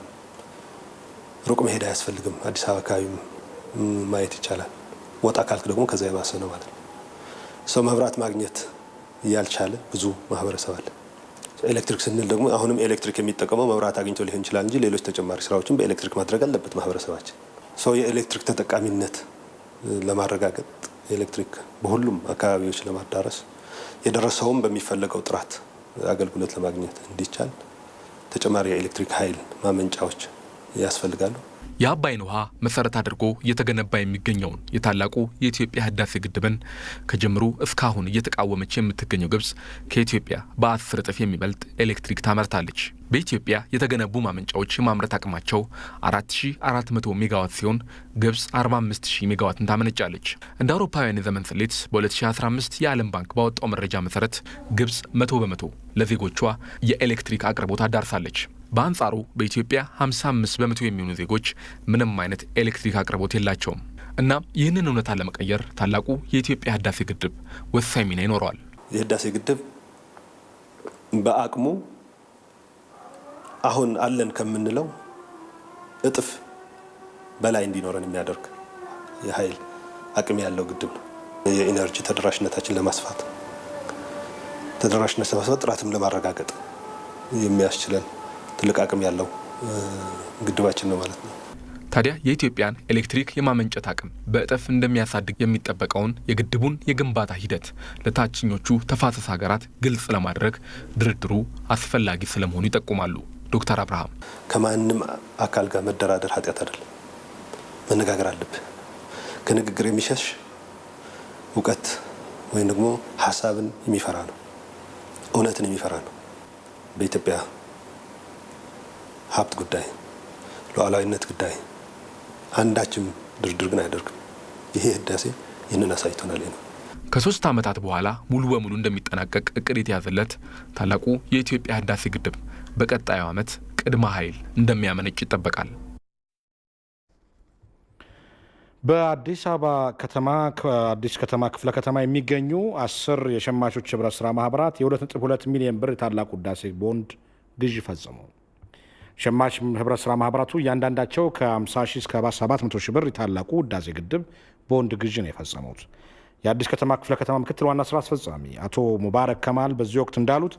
ሩቅ መሄድ አያስፈልግም። አዲስ አበባ አካባቢ ማየት ይቻላል። ወጣ ካልክ ደግሞ ከዛ የባሰ ነው ማለት ነው። ሰው መብራት ማግኘት ያልቻለ ብዙ ማህበረሰብ አለ። ኤሌክትሪክ ስንል ደግሞ አሁንም ኤሌክትሪክ የሚጠቀመው መብራት አግኝቶ ሊሆን ይችላል እንጂ ሌሎች ተጨማሪ ስራዎችን በኤሌክትሪክ ማድረግ አለበት ማህበረሰባችን። ሰው የኤሌክትሪክ ተጠቃሚነት ለማረጋገጥ ኤሌክትሪክ በሁሉም አካባቢዎች ለማዳረስ የደረሰውም በሚፈለገው ጥራት አገልግሎት ለማግኘት እንዲቻል ተጨማሪ የኤሌክትሪክ ኃይል ማመንጫዎች ያስፈልጋሉ። የአባይን ውሃ መሰረት አድርጎ እየተገነባ የሚገኘውን የታላቁ የኢትዮጵያ ህዳሴ ግድብን ከጅምሩ እስካሁን እየተቃወመች የምትገኘው ግብጽ ከኢትዮጵያ በ10 እጥፍ የሚበልጥ ኤሌክትሪክ ታመርታለች። በኢትዮጵያ የተገነቡ ማመንጫዎች የማምረት አቅማቸው 4400 ሜጋዋት ሲሆን ግብጽ 45000 ሜጋዋትን ታመነጫለች። እንደ አውሮፓውያን የዘመን ስሌት በ2015 የዓለም ባንክ ባወጣው መረጃ መሰረት ግብጽ 100% ለዜጎቿ የኤሌክትሪክ አቅርቦት አዳርሳለች። በአንጻሩ በኢትዮጵያ 55 በመቶ የሚሆኑ ዜጎች ምንም አይነት ኤሌክትሪክ አቅርቦት የላቸውም። እና ይህንን እውነታ ለመቀየር ታላቁ የኢትዮጵያ ህዳሴ ግድብ ወሳኝ ሚና ይኖረዋል። የህዳሴ ግድብ በአቅሙ አሁን አለን ከምንለው እጥፍ በላይ እንዲኖረን የሚያደርግ የኃይል አቅም ያለው ግድብ ነው። የኢነርጂ ተደራሽነታችን ለማስፋት ጥራትም ለማረጋገጥ የሚያስችለን ትልቅ አቅም ያለው ግድባችን ነው ማለት ነው። ታዲያ የኢትዮጵያን ኤሌክትሪክ የማመንጨት አቅም በእጥፍ እንደሚያሳድግ የሚጠበቀውን የግድቡን የግንባታ ሂደት ለታችኞቹ ተፋሰስ ሀገራት ግልጽ ለማድረግ ድርድሩ አስፈላጊ ስለመሆኑ ይጠቁማሉ ዶክተር አብርሃም። ከማንም አካል ጋር መደራደር ኃጢአት አይደለም፣ መነጋገር አለብህ። ከንግግር የሚሸሽ እውቀት ወይም ደግሞ ሀሳብን የሚፈራ ነው፣ እውነትን የሚፈራ ነው። በኢትዮጵያ ሀብት ጉዳይ፣ ሉዓላዊነት ጉዳይ አንዳችም ድርድር ግን አያደርግም። ይሄ ህዳሴ ይህንን አሳይቶናል ነው። ከ3 ዓመታት በኋላ ሙሉ በሙሉ እንደሚጠናቀቅ እቅድ የተያዘለት ታላቁ የኢትዮጵያ ህዳሴ ግድብ በቀጣዩ ዓመት ቅድመ ኃይል እንደሚያመነጭ ይጠበቃል። በአዲስ አበባ ከተማ ከአዲስ ከተማ ክፍለ ከተማ የሚገኙ 10 የሸማቾች ህብረት ስራ ማህበራት የ2.2 ሚሊዮን ብር የታላቁ ህዳሴ ቦንድ ግዢ ፈጸሙ። ሸማች ህብረት ስራ ማህበራቱ እያንዳንዳቸው ከ50 ሺህ እስከ 700 ሺህ ብር የታላቁ ህዳሴ ግድብ ቦንድ ግዢ ነው የፈጸሙት። የአዲስ ከተማ ክፍለ ከተማ ምክትል ዋና ስራ አስፈጻሚ አቶ ሙባረክ ከማል በዚህ ወቅት እንዳሉት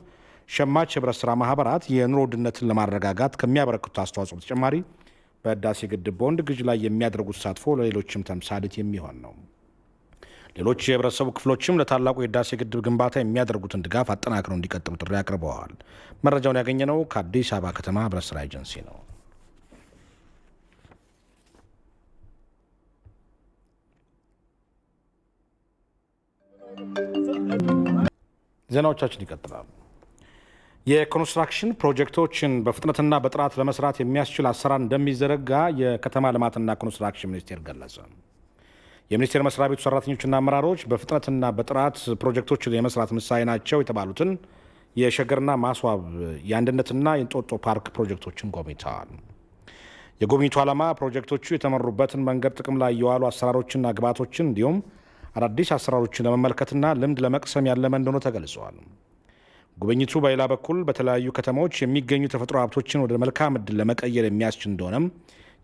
ሸማች ህብረት ስራ ማህበራት የኑሮ ውድነትን ለማረጋጋት ከሚያበረክቱት አስተዋጽኦ በተጨማሪ በህዳሴ ግድብ ቦንድ ግዢ ላይ የሚያደርጉት ተሳትፎ ለሌሎችም ተምሳሌት የሚሆን ነው። ሌሎች የህብረተሰቡ ክፍሎችም ለታላቁ የህዳሴ ግድብ ግንባታ የሚያደርጉትን ድጋፍ አጠናክረው እንዲቀጥሉ ጥሪ አቅርበዋል። መረጃውን ያገኘነው ከአዲስ አበባ ከተማ ህብረት ስራ ኤጀንሲ ነው። ዜናዎቻችን ይቀጥላሉ። የኮንስትራክሽን ፕሮጀክቶችን በፍጥነትና በጥራት ለመስራት የሚያስችል አሰራር እንደሚዘረጋ የከተማ ልማትና ኮንስትራክሽን ሚኒስቴር ገለጸ። የሚኒስቴር መስሪያ ቤቱ ሰራተኞችና አመራሮች በፍጥነትና በጥራት ፕሮጀክቶችን የመስራት ምሳሌ ናቸው የተባሉትን የሸገርና ማስዋብ የአንድነትና የእንጦጦ ፓርክ ፕሮጀክቶችን ጎብኝተዋል። የጉብኝቱ ዓላማ ፕሮጀክቶቹ የተመሩበትን መንገድ ጥቅም ላይ የዋሉ አሰራሮችና ግብዓቶችን እንዲሁም አዳዲስ አሰራሮችን ለመመልከትና ልምድ ለመቅሰም ያለመ እንደሆነ ተገልጿል። ጉብኝቱ በሌላ በኩል በተለያዩ ከተሞች የሚገኙ ተፈጥሮ ሀብቶችን ወደ መልካም ዕድል ለመቀየር የሚያስችል እንደሆነም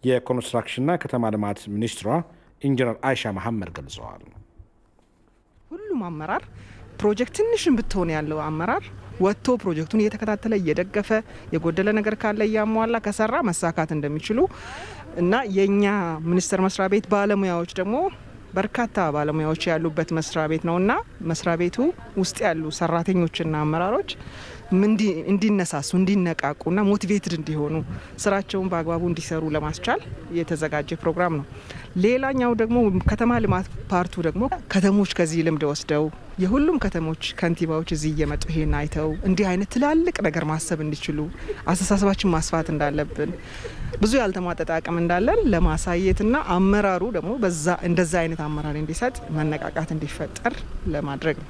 የኮንስትራክሽንና ከተማ ልማት ሚኒስትሯ ኢንጂነር አይሻ መሐመድ ገልጸዋል። ሁሉም አመራር ፕሮጀክት ትንሽም ብትሆን ያለው አመራር ወጥቶ ፕሮጀክቱን እየተከታተለ እየደገፈ የጎደለ ነገር ካለ እያሟላ ከሰራ መሳካት እንደሚችሉ እና የኛ ሚኒስቴር መስሪያ ቤት ባለሙያዎች ደግሞ በርካታ ባለሙያዎች ያሉበት መስሪያ ቤት ነውና መስሪያ ቤቱ ውስጥ ያሉ ሰራተኞችና አመራሮች እንዲነሳሱ እንዲነቃቁና ሞቲቬትድ እንዲሆኑ ስራቸውን በአግባቡ እንዲሰሩ ለማስቻል የተዘጋጀ ፕሮግራም ነው። ሌላኛው ደግሞ ከተማ ልማት ፓርቱ ደግሞ ከተሞች ከዚህ ልምድ ወስደው የሁሉም ከተሞች ከንቲባዎች እዚህ እየመጡ ይሄን አይተው እንዲህ አይነት ትላልቅ ነገር ማሰብ እንዲችሉ አስተሳሰባችን ማስፋት እንዳለብን ብዙ ያልተሟጠጠ አቅም እንዳለን ለማሳየትና አመራሩ ደግሞ እንደዛ አይነት አመራር እንዲሰጥ መነቃቃት እንዲፈጠር ለማድረግ ነው።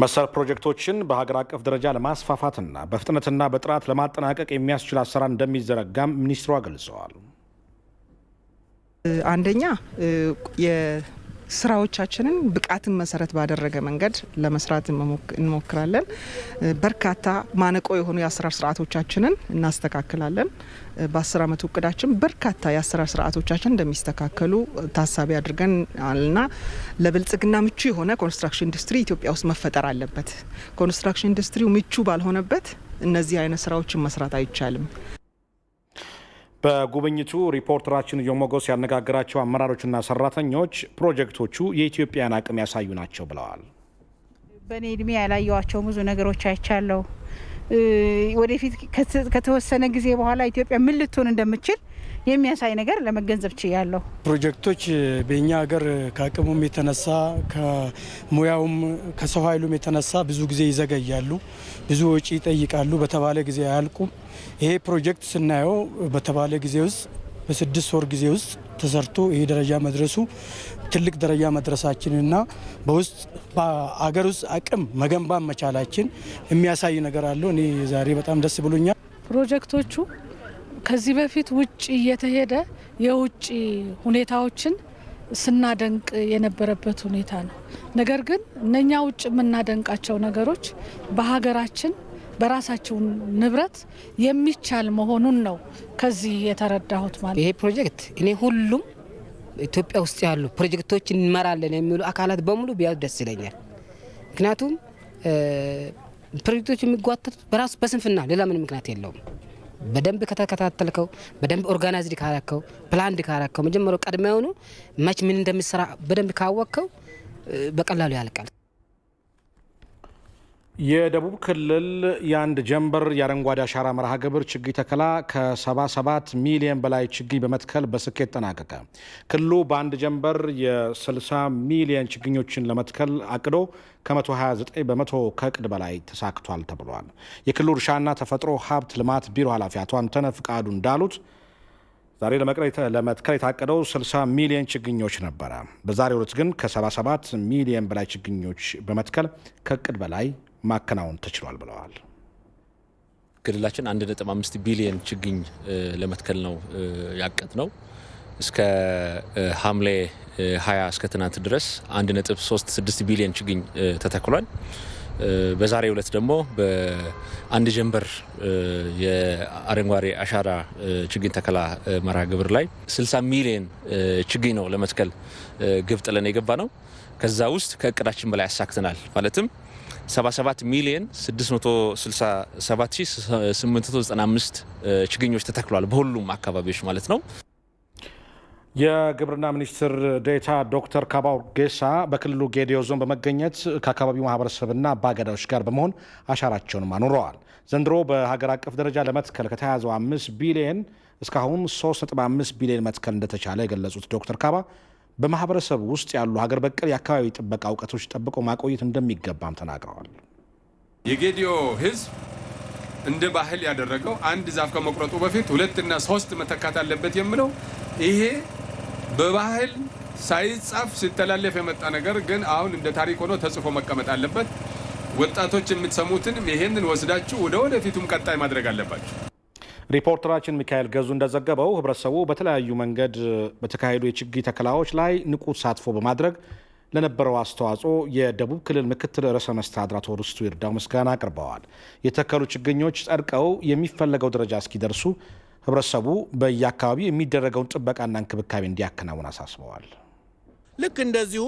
መሰል ፕሮጀክቶችን በሀገር አቀፍ ደረጃ ለማስፋፋትና በፍጥነትና በጥራት ለማጠናቀቅ የሚያስችል አሰራር እንደሚዘረጋም ሚኒስትሯ ገልጸዋል። አንደኛ የስራዎቻችንን ብቃትን መሰረት ባደረገ መንገድ ለመስራት እንሞክራለን። በርካታ ማነቆ የሆኑ የአሰራር ስርዓቶቻችንን እናስተካክላለን። በ10 ዓመቱ እቅዳችን በርካታ የአሰራር ስርዓቶቻችን እንደሚስተካከሉ ታሳቢ አድርገናልና ለብልጽግና ምቹ የሆነ ኮንስትራክሽን ኢንዱስትሪ ኢትዮጵያ ውስጥ መፈጠር አለበት። ኮንስትራክሽን ኢንዱስትሪው ምቹ ባልሆነበት እነዚህ አይነት ስራዎችን መስራት አይቻልም። በጉብኝቱ ሪፖርተራችን ዮሞጎስ ያነጋገራቸው አመራሮችና ሰራተኞች ፕሮጀክቶቹ የኢትዮጵያን አቅም ያሳዩ ናቸው ብለዋል። በእኔ እድሜ ያላየዋቸው ብዙ ነገሮች አይቻለሁ። ወደፊት ከተወሰነ ጊዜ በኋላ ኢትዮጵያ ምን ልትሆን እንደምትችል የሚያሳይ ነገር ለመገንዘብ ችያለሁ። ፕሮጀክቶች በእኛ ሀገር ከአቅሙም የተነሳ ከሙያውም ከሰው ኃይሉም የተነሳ ብዙ ጊዜ ይዘገያሉ፣ ብዙ ወጪ ይጠይቃሉ፣ በተባለ ጊዜ አያልቁም። ይሄ ፕሮጀክት ስናየው በተባለ ጊዜ ውስጥ በ6 ወር ጊዜ ውስጥ ተሰርቶ ይሄ ደረጃ መድረሱ ትልቅ ደረጃ መድረሳችንና በውስጥ በአገር ውስጥ አቅም መገንባት መቻላችን የሚያሳይ ነገር አለው። እኔ ዛሬ በጣም ደስ ብሎኛል። ፕሮጀክቶቹ ከዚህ በፊት ውጭ እየተሄደ የውጭ ሁኔታዎችን ስናደንቅ የነበረበት ሁኔታ ነው። ነገር ግን እነኛ ውጭ የምናደንቃቸው ነገሮች በሀገራችን በራሳቸው ንብረት የሚቻል መሆኑን ነው ከዚህ የተረዳሁት። ማለት ይሄ ፕሮጀክት እኔ ሁሉም ኢትዮጵያ ውስጥ ያሉ ፕሮጀክቶችን እንመራለን የሚሉ አካላት በሙሉ ቢያዝ ደስ ይለኛል። ምክንያቱም ፕሮጀክቶች የሚጓተቱት በራሱ በስንፍና ሌላ ምን ምክንያት የለውም። በደንብ ከተከታተልከው፣ በደንብ ኦርጋናይዝድ ካረከው፣ ፕላንድ ካረከው፣ መጀመሪያው ቀድመውኑ መች ምን እንደሚሰራ በደንብ ካወቅከው በቀላሉ ያልቃል። የደቡብ ክልል የአንድ ጀንበር የአረንጓዴ አሻራ መርሃ ግብር ችግኝ ተከላ ከ77 ሚሊዮን በላይ ችግኝ በመትከል በስኬት ጠናቀቀ። ክልሉ በአንድ ጀንበር የ60 ሚሊዮን ችግኞችን ለመትከል አቅዶ ከ129 በመቶ ከእቅድ በላይ ተሳክቷል ተብሏል። የክልሉ እርሻና ተፈጥሮ ሀብት ልማት ቢሮ ኃላፊ አቶ አንተነህ ፍቃዱ እንዳሉት ዛሬ ለመትከል የታቀደው 60 ሚሊዮን ችግኞች ነበረ። በዛሬው ዕለት ግን ከ77 ሚሊዮን በላይ ችግኞች በመትከል ከእቅድ በላይ ማከናወን ተችሏል ብለዋል። ክልላችን 1.5 ቢሊዮን ችግኝ ለመትከል ነው ያቀድ ነው። እስከ ሐምሌ 20 እስከ ትናንት ድረስ 1.36 ቢሊዮን ችግኝ ተተክሏል። በዛሬው ዕለት ደግሞ በአንድ ጀንበር የአረንጓዴ አሻራ ችግኝ ተከላ መርሃ ግብር ላይ 60 ሚሊዮን ችግኝ ነው ለመትከል ግብ ጥለን የገባ ነው። ከዛ ውስጥ ከእቅዳችን በላይ አሳክተናል። ማለትም 77 ሚሊዮን 667,895 ችግኞች ተተክሏል በሁሉም አካባቢዎች ማለት ነው። የግብርና ሚኒስትር ዴኤታ ዶክተር ካባ ኡርጌሳ በክልሉ ጌዲዮ ዞን በመገኘት ከአካባቢው ማህበረሰብና አባገዳዎች ጋር በመሆን አሻራቸውንም አኑረዋል። ዘንድሮ በሀገር አቀፍ ደረጃ ለመትከል ከተያዘው 5 ቢሊዮን እስካሁን 3.5 ቢሊዮን መትከል እንደተቻለ የገለጹት ዶክተር ካባ በማህበረሰቡ ውስጥ ያሉ ሀገር በቀል የአካባቢ ጥበቃ እውቀቶች ጠብቆ ማቆየት እንደሚገባም ተናግረዋል። የጌዲዮ ሕዝብ እንደ ባህል ያደረገው አንድ ዛፍ ከመቁረጡ በፊት 2 እና 3 መተካት አለበት የሚለው ይሄ በባህል ሳይጻፍ ሲተላለፍ የመጣ ነገር ግን አሁን እንደ ታሪክ ሆኖ ተጽፎ መቀመጥ አለበት። ወጣቶች የምትሰሙትንም ይሄንን ወስዳችሁ ወደፊቱም ቀጣይ ማድረግ አለባችሁ። ሪፖርተራችን ሚካኤል ገዙ እንደዘገበው ህብረተሰቡ በተለያዩ መንገድ በተካሄዱ የችግኝ ተከላዎች ላይ ንቁ ተሳትፎ በማድረግ ለነበረው አስተዋጽኦ የደቡብ ክልል ምክትል ርዕሰ መስተዳድር አቶ ርስቱ ይርዳው ምስጋና አቅርበዋል። የተከሉ ችግኞች ጸድቀው የሚፈለገው ደረጃ እስኪደርሱ ህብረተሰቡ በየአካባቢው የሚደረገውን ጥበቃና እንክብካቤ እንዲያከናውን አሳስበዋል። ልክ እንደዚሁ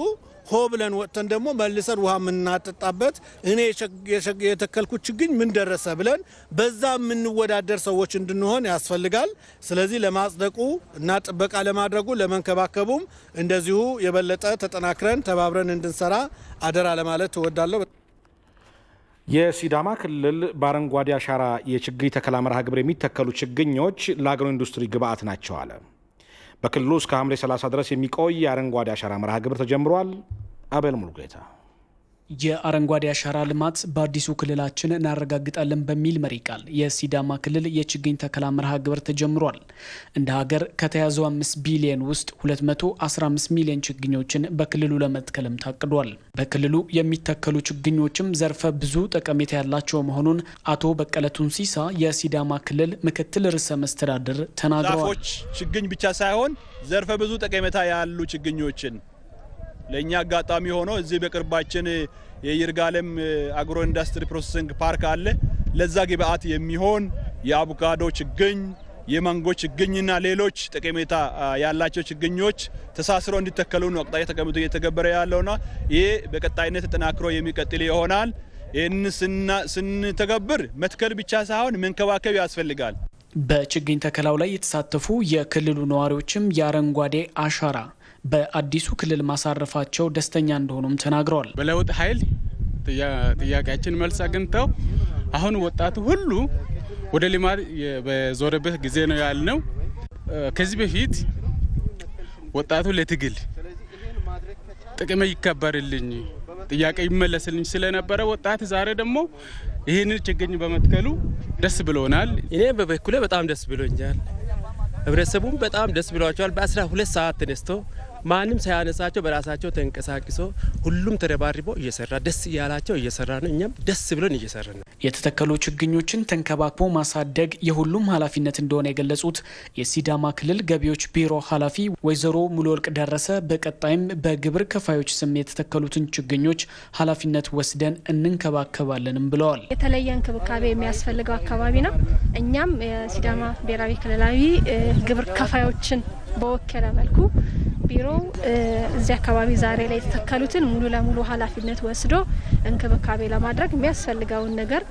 ሆ ብለን ወጥተን ደግሞ መልሰን ውሃ የምናጠጣበት እኔ የተከልኩት ችግኝ ምን ደረሰ ብለን በዛ የምንወዳደር ሰዎች እንድንሆን ያስፈልጋል። ስለዚህ ለማጽደቁ እና ጥበቃ ለማድረጉ ለመንከባከቡም እንደዚሁ የበለጠ ተጠናክረን ተባብረን እንድንሰራ አደራ ለማለት እወዳለሁ። የሲዳማ ክልል በአረንጓዴ አሻራ የችግኝ ተከላ መርሃ ግብር የሚተከሉ ችግኞች ለአግሮ ኢንዱስትሪ ግብዓት ናቸው አለ። በክልሉ እስከ ሐምሌ 30 ድረስ የሚቆይ የአረንጓዴ አሻራ መርሃ ግብር ተጀምሯል። አቤል ሙሉጌታ የአረንጓዴ አሻራ ልማት በአዲሱ ክልላችን እናረጋግጣለን በሚል መሪ ቃል የሲዳማ ክልል የችግኝ ተከላ መርሃ ግብር ተጀምሯል። እንደ ሀገር ከተያዘው 5 ቢሊዮን ውስጥ 215 ሚሊዮን ችግኞችን በክልሉ ለመትከልም ታቅዷል። በክልሉ የሚተከሉ ችግኞችም ዘርፈ ብዙ ጠቀሜታ ያላቸው መሆኑን አቶ በቀለ ቱንሲሳ የሲዳማ ክልል ምክትል ርዕሰ መስተዳድር ተናግረዋል። ዛፎች ችግኝ ብቻ ሳይሆን ዘርፈ ብዙ ጠቀሜታ ያሉ ችግኞችን ለኛ አጋጣሚ ሆኖ እዚህ በቅርባችን የይርጋለም አግሮ ኢንዱስትሪ ፕሮሰሲንግ ፓርክ አለ። ለዛ ግብአት የሚሆን የአቮካዶ ችግኝ፣ የማንጎ ችግኝና ሌሎች ጠቀሜታ ያላቸው ችግኞች ተሳስረው እንዲተከሉ ነው አቅጣጫ ተቀምጦ እየተገበረ ያለውና ይሄ በቀጣይነት ተጠናክሮ የሚቀጥል ይሆናል። ይህን ስንተገብር መትከል ብቻ ሳይሆን መንከባከብ ያስፈልጋል። በችግኝ ተከላው ላይ የተሳተፉ የክልሉ ነዋሪዎችም የአረንጓዴ አሻራ በአዲሱ ክልል ማሳረፋቸው ደስተኛ እንደሆኑም ተናግረዋል። በለውጥ ኃይል ጥያቄያችን መልስ አግኝተው አሁን ወጣቱ ሁሉ ወደ ልማት በዞረበት ጊዜ ነው ያልነው። ከዚህ በፊት ወጣቱ ለትግል ጥቅም ይከበርልኝ፣ ጥያቄ ይመለስልኝ ስለነበረ ወጣት ዛሬ ደግሞ ይህንን ችግኝ በመትከሉ ደስ ብሎናል። እኔ በበኩሌ በጣም ደስ ብሎኛል። ህብረተሰቡም በጣም ደስ ብሏቸዋል። በ12 ሰዓት ተነስቶ ማንም ሳያነሳቸው በራሳቸው ተንቀሳቅሶ ሁሉም ተረባርቦ እየሰራ ደስ እያላቸው እየሰራ ነው። እኛም ደስ ብሎን እየሰራ ነው። የተተከሉ ችግኞችን ተንከባክቦ ማሳደግ የሁሉም ኃላፊነት እንደሆነ የገለጹት የሲዳማ ክልል ገቢዎች ቢሮ ኃላፊ ወይዘሮ ሙሉወርቅ ደረሰ በቀጣይም በግብር ከፋዮች ስም የተተከሉትን ችግኞች ኃላፊነት ወስደን እንንከባከባለንም ብለዋል። የተለየ እንክብካቤ የሚያስፈልገው አካባቢ ነው። እኛም የሲዳማ ብሔራዊ ክልላዊ ግብር ከፋዮችን በወከለ መልኩ ቢሮ እዚህ አካባቢ ዛሬ ላይ የተተከሉትን ሙሉ ለሙሉ ኃላፊነት ወስዶ እንክብካቤ ለማድረግ የሚያስፈልገውን ነገር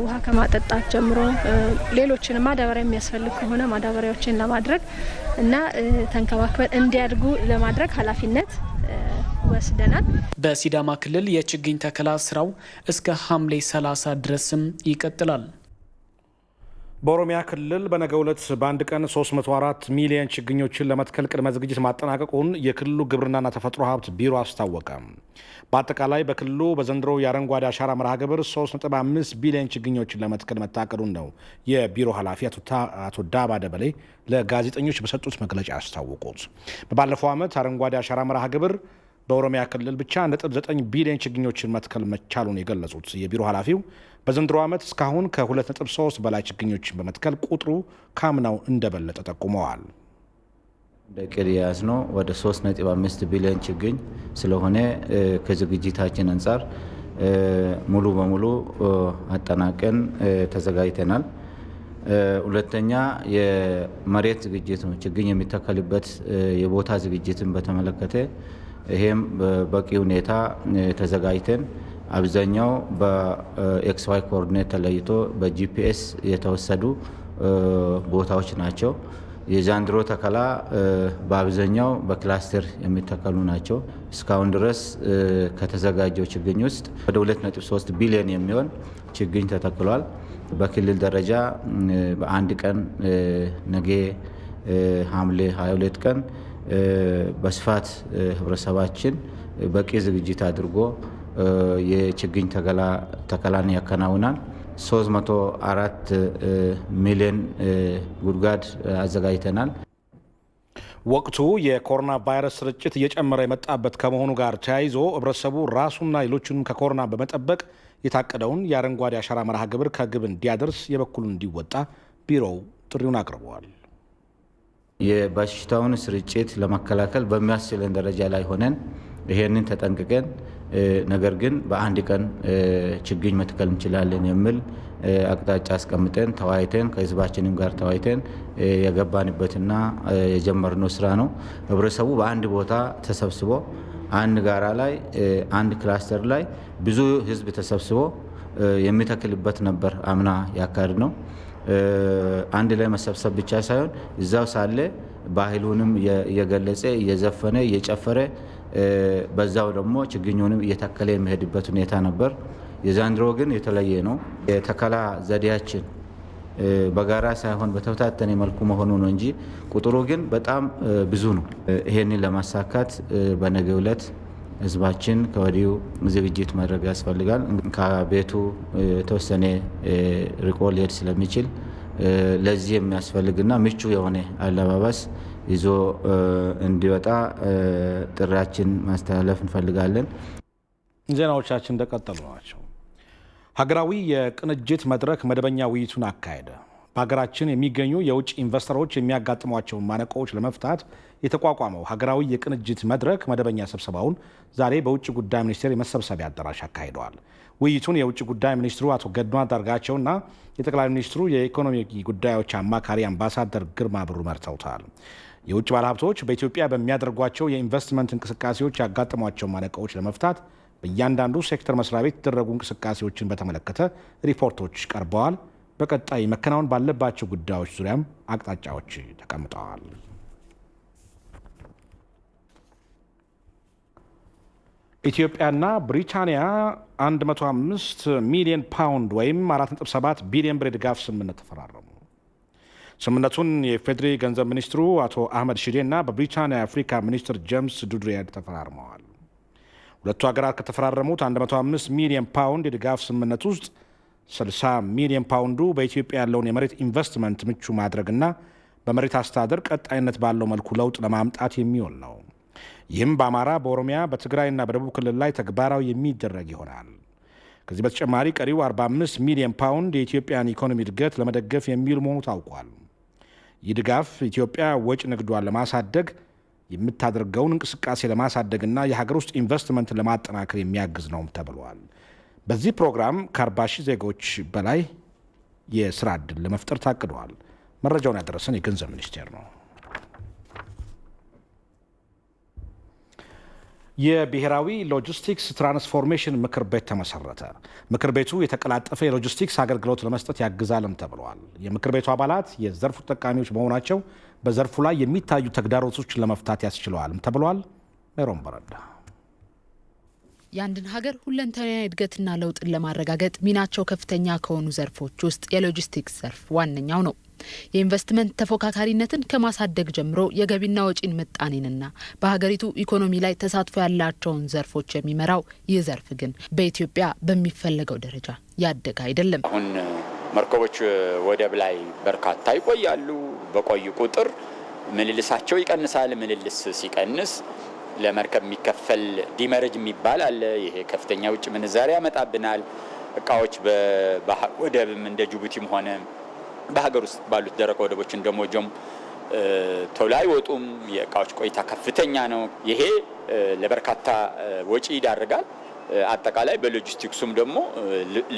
ውሃ ከማጠጣት ጀምሮ ሌሎችን ማዳበሪያ የሚያስፈልግ ከሆነ ማዳበሪያዎችን ለማድረግ እና ተንከባክበን እንዲያድጉ ለማድረግ ኃላፊነት ወስደናል። በሲዳማ ክልል የችግኝ ተከላ ስራው እስከ ሐምሌ 30 ድረስም ይቀጥላል። በኦሮሚያ ክልል በነገው ዕለት በአንድ ቀን 304 ሚሊዮን ችግኞችን ለመትከል ቅድመ ዝግጅት ማጠናቀቁን የክልሉ ግብርናና ተፈጥሮ ሀብት ቢሮ አስታወቀ። በአጠቃላይ በክልሉ በዘንድሮ የአረንጓዴ አሻራ መርሃ ግብር 3.5 ቢሊዮን ችግኞችን ለመትከል መታቀዱን ነው የቢሮ ኃላፊ አቶ ዳባ ደበሌ ለጋዜጠኞች በሰጡት መግለጫ ያስታወቁት። በባለፈው ዓመት አረንጓዴ አሻራ መርሃ ግብር በኦሮሚያ ክልል ብቻ 1.9 ቢሊዮን ችግኞችን መትከል መቻሉን የገለጹት የቢሮ ኃላፊው በዘንድሮ ዓመት እስካሁን ከ2.3 በላይ ችግኞችን በመትከል ቁጥሩ ካምናው እንደበለጠ ጠቁመዋል። በቅድ የያዝነው ወደ 3.5 ቢሊዮን ችግኝ ስለሆነ ከዝግጅታችን አንጻር ሙሉ በሙሉ አጠናቀን ተዘጋጅተናል። ሁለተኛ የመሬት ዝግጅት ነው። ችግኝ የሚተከልበት የቦታ ዝግጅትን በተመለከተ ይሄም በቂ ሁኔታ ተዘጋጅተን አብዛኛው በኤክስዋይ ኮኦርዲኔት ተለይቶ በጂፒኤስ የተወሰዱ ቦታዎች ናቸው። የዛንድሮ ተከላ በአብዛኛው በክላስተር የሚተከሉ ናቸው። እስካሁን ድረስ ከተዘጋጀው ችግኝ ውስጥ ወደ 2.3 ቢሊዮን የሚሆን ችግኝ ተተክሏል። በክልል ደረጃ በአንድ ቀን ነገ ሐምሌ 22 ቀን በስፋት ህብረተሰባችን በቂ ዝግጅት አድርጎ የችግኝ ተከላን ያከናውናል። 304 ሚሊዮን ጉድጓድ አዘጋጅተናል። ወቅቱ የኮሮና ቫይረስ ስርጭት እየጨመረ የመጣበት ከመሆኑ ጋር ተያይዞ ህብረተሰቡ ራሱና ሌሎችንም ከኮሮና በመጠበቅ የታቀደውን የአረንጓዴ አሻራ መርሃ ግብር ከግብ እንዲያደርስ የበኩሉን እንዲወጣ ቢሮው ጥሪውን አቅርበዋል። የበሽታውን ስርጭት ለመከላከል በሚያስችለን ደረጃ ላይ ሆነን ይሄንን ተጠንቅቀን ነገር ግን በአንድ ቀን ችግኝ መትከል እንችላለን የሚል አቅጣጫ አስቀምጠን ተወያይተን ከህዝባችንም ጋር ተወያይተን የገባንበትና የጀመርነው ስራ ነው። ህብረተሰቡ በአንድ ቦታ ተሰብስቦ አንድ ጋራ ላይ አንድ ክላስተር ላይ ብዙ ህዝብ ተሰብስቦ የሚተክልበት ነበር አምና ያካሄድ ነው። አንድ ላይ መሰብሰብ ብቻ ሳይሆን እዛው ሳለ ባህሉንም እየገለጸ እየዘፈነ እየጨፈረ በዛው ደግሞ ችግኙንም እየተከለ የሚሄድበት ሁኔታ ነበር። የዛንድሮ ግን የተለየ ነው። የተከላ ዘዴያችን በጋራ ሳይሆን በተወታተነ መልኩ መሆኑ ነው እንጂ ቁጥሩ ግን በጣም ብዙ ነው። ይሄንን ለማሳካት በነገው ዕለት ህዝባችን ከወዲሁ ዝግጅት ማድረግ ያስፈልጋል። ከቤቱ የተወሰነ ርቆ ሊሄድ ስለሚችል ለዚህ የሚያስፈልግና ምቹ የሆነ አለባበስ ይዞ እንዲወጣ ጥሪያችን ማስተላለፍ እንፈልጋለን። ዜናዎቻችን እንደቀጠሉ ናቸው። ሀገራዊ የቅንጅት መድረክ መደበኛ ውይይቱን አካሄደ። በሀገራችን የሚገኙ የውጭ ኢንቨስተሮች የሚያጋጥሟቸውን ማነቆዎች ለመፍታት የተቋቋመው ሀገራዊ የቅንጅት መድረክ መደበኛ ስብሰባውን ዛሬ በውጭ ጉዳይ ሚኒስቴር የመሰብሰቢያ አዳራሽ አካሂደዋል። ውይይቱን የውጭ ጉዳይ ሚኒስትሩ አቶ ገዱ አንዳርጋቸውና የጠቅላይ ሚኒስትሩ የኢኮኖሚ ጉዳዮች አማካሪ አምባሳደር ግርማ ብሩ መርተውታል። የውጭ ባለሀብቶች በኢትዮጵያ በሚያደርጓቸው የኢንቨስትመንት እንቅስቃሴዎች ያጋጠሟቸው ማነቆዎች ለመፍታት በእያንዳንዱ ሴክተር መስሪያ ቤት የተደረጉ እንቅስቃሴዎችን በተመለከተ ሪፖርቶች ቀርበዋል። በቀጣይ መከናወን ባለባቸው ጉዳዮች ዙሪያም አቅጣጫዎች ተቀምጠዋል። ኢትዮጵያና ብሪታንያ 105 ሚሊዮን ፓውንድ ወይም 4.7 ቢሊዮን ብር የድጋፍ ስምምነት ተፈራረሙ። ስምምነቱን የፌዴሪ ገንዘብ ሚኒስትሩ አቶ አህመድ ሺዴ እና በብሪታንያ የአፍሪካ ሚኒስትር ጄምስ ዱድሪያድ ተፈራርመዋል። ሁለቱ ሀገራት ከተፈራረሙት 105 ሚሊዮን ፓውንድ የድጋፍ ስምምነት ውስጥ 60 ሚሊዮን ፓውንዱ በኢትዮጵያ ያለውን የመሬት ኢንቨስትመንት ምቹ ማድረግና በመሬት አስተዳደር ቀጣይነት ባለው መልኩ ለውጥ ለማምጣት የሚውል ነው። ይህም በአማራ፣ በኦሮሚያ፣ በትግራይና በደቡብ ክልል ላይ ተግባራዊ የሚደረግ ይሆናል። ከዚህ በተጨማሪ ቀሪው 45 ሚሊዮን ፓውንድ የኢትዮጵያን ኢኮኖሚ እድገት ለመደገፍ የሚውል መሆኑ ታውቋል። ይህ ድጋፍ ኢትዮጵያ ወጪ ንግዷን ለማሳደግ የምታደርገውን እንቅስቃሴ ለማሳደግና የሀገር ውስጥ ኢንቨስትመንትን ለማጠናከር የሚያግዝ ነው ተብሏል። በዚህ ፕሮግራም ከ40 ሺህ ዜጎች በላይ የስራ ዕድል ለመፍጠር ታቅደዋል። መረጃውን ያደረሰን የገንዘብ ሚኒስቴር ነው። የብሔራዊ ሎጂስቲክስ ትራንስፎርሜሽን ምክር ቤት ተመሰረተ። ምክር ቤቱ የተቀላጠፈ የሎጂስቲክስ አገልግሎት ለመስጠት ያግዛልም ተብለዋል። የምክር ቤቱ አባላት የዘርፉ ተጠቃሚዎች በመሆናቸው በዘርፉ ላይ የሚታዩ ተግዳሮቶችን ለመፍታት ያስችለዋልም ተብሏል። ሜሮን በረዳ የአንድን ሀገር ሁለንተናዊ እድገትና ለውጥን ለማረጋገጥ ሚናቸው ከፍተኛ ከሆኑ ዘርፎች ውስጥ የሎጂስቲክስ ዘርፍ ዋነኛው ነው። የኢንቨስትመንት ተፎካካሪነትን ከማሳደግ ጀምሮ የገቢና ወጪን ምጣኔንና በሀገሪቱ ኢኮኖሚ ላይ ተሳትፎ ያላቸውን ዘርፎች የሚመራው ይህ ዘርፍ ግን በኢትዮጵያ በሚፈለገው ደረጃ ያደገ አይደለም። አሁን መርከቦች ወደብ ላይ በርካታ ይቆያሉ። በቆዩ ቁጥር ምልልሳቸው ይቀንሳል። ምልልስ ሲቀንስ ለመርከብ የሚከፈል ዲመረጅ የሚባል አለ። ይሄ ከፍተኛ ውጭ ምንዛሪ ያመጣብናል። እቃዎች ወደብም እንደ ጅቡቲም ሆነ በሀገር ውስጥ ባሉት ደረቅ ወደቦች እንደሞጆም ቶሎ አይወጡም። የእቃዎች ቆይታ ከፍተኛ ነው። ይሄ ለበርካታ ወጪ ይዳርጋል። አጠቃላይ በሎጂስቲክሱም ደግሞ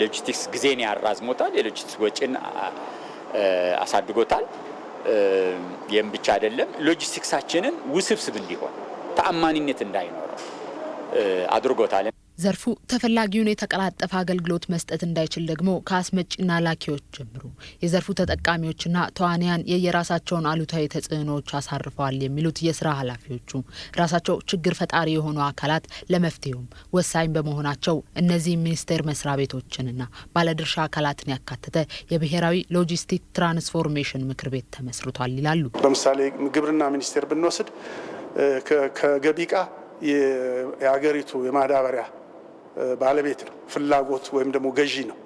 ሎጂስቲክስ ጊዜን ያራዝሞታል። የሎጂስቲክስ ወጪን አሳድጎታል። ይህም ብቻ አይደለም፣ ሎጂስቲክሳችንን ውስብስብ እንዲሆን ተአማኒነት እንዳይኖረው አድርጎታል። ዘርፉ ተፈላጊውን የተቀላጠፈ አገልግሎት መስጠት እንዳይችል ደግሞ ከአስመጪና ላኪዎች ጀምሮ የዘርፉ ተጠቃሚዎችና ተዋንያን የየራሳቸውን አሉታዊ ተጽዕኖዎች አሳርፈዋል የሚሉት የስራ ኃላፊዎቹ ራሳቸው ችግር ፈጣሪ የሆኑ አካላት ለመፍትሄውም ወሳኝ በመሆናቸው እነዚህ ሚኒስቴር መስሪያ ቤቶችንና ባለድርሻ አካላትን ያካተተ የብሔራዊ ሎጂስቲክ ትራንስፎርሜሽን ምክር ቤት ተመስርቷል ይላሉ። ለምሳሌ ግብርና ሚኒስቴር ብንወስድ ከገቢ ዕቃ የሀገሪቱ የማዳበሪያ ባለቤት ነው፣ ፍላጎት ወይም ደግሞ ገዢ ነው።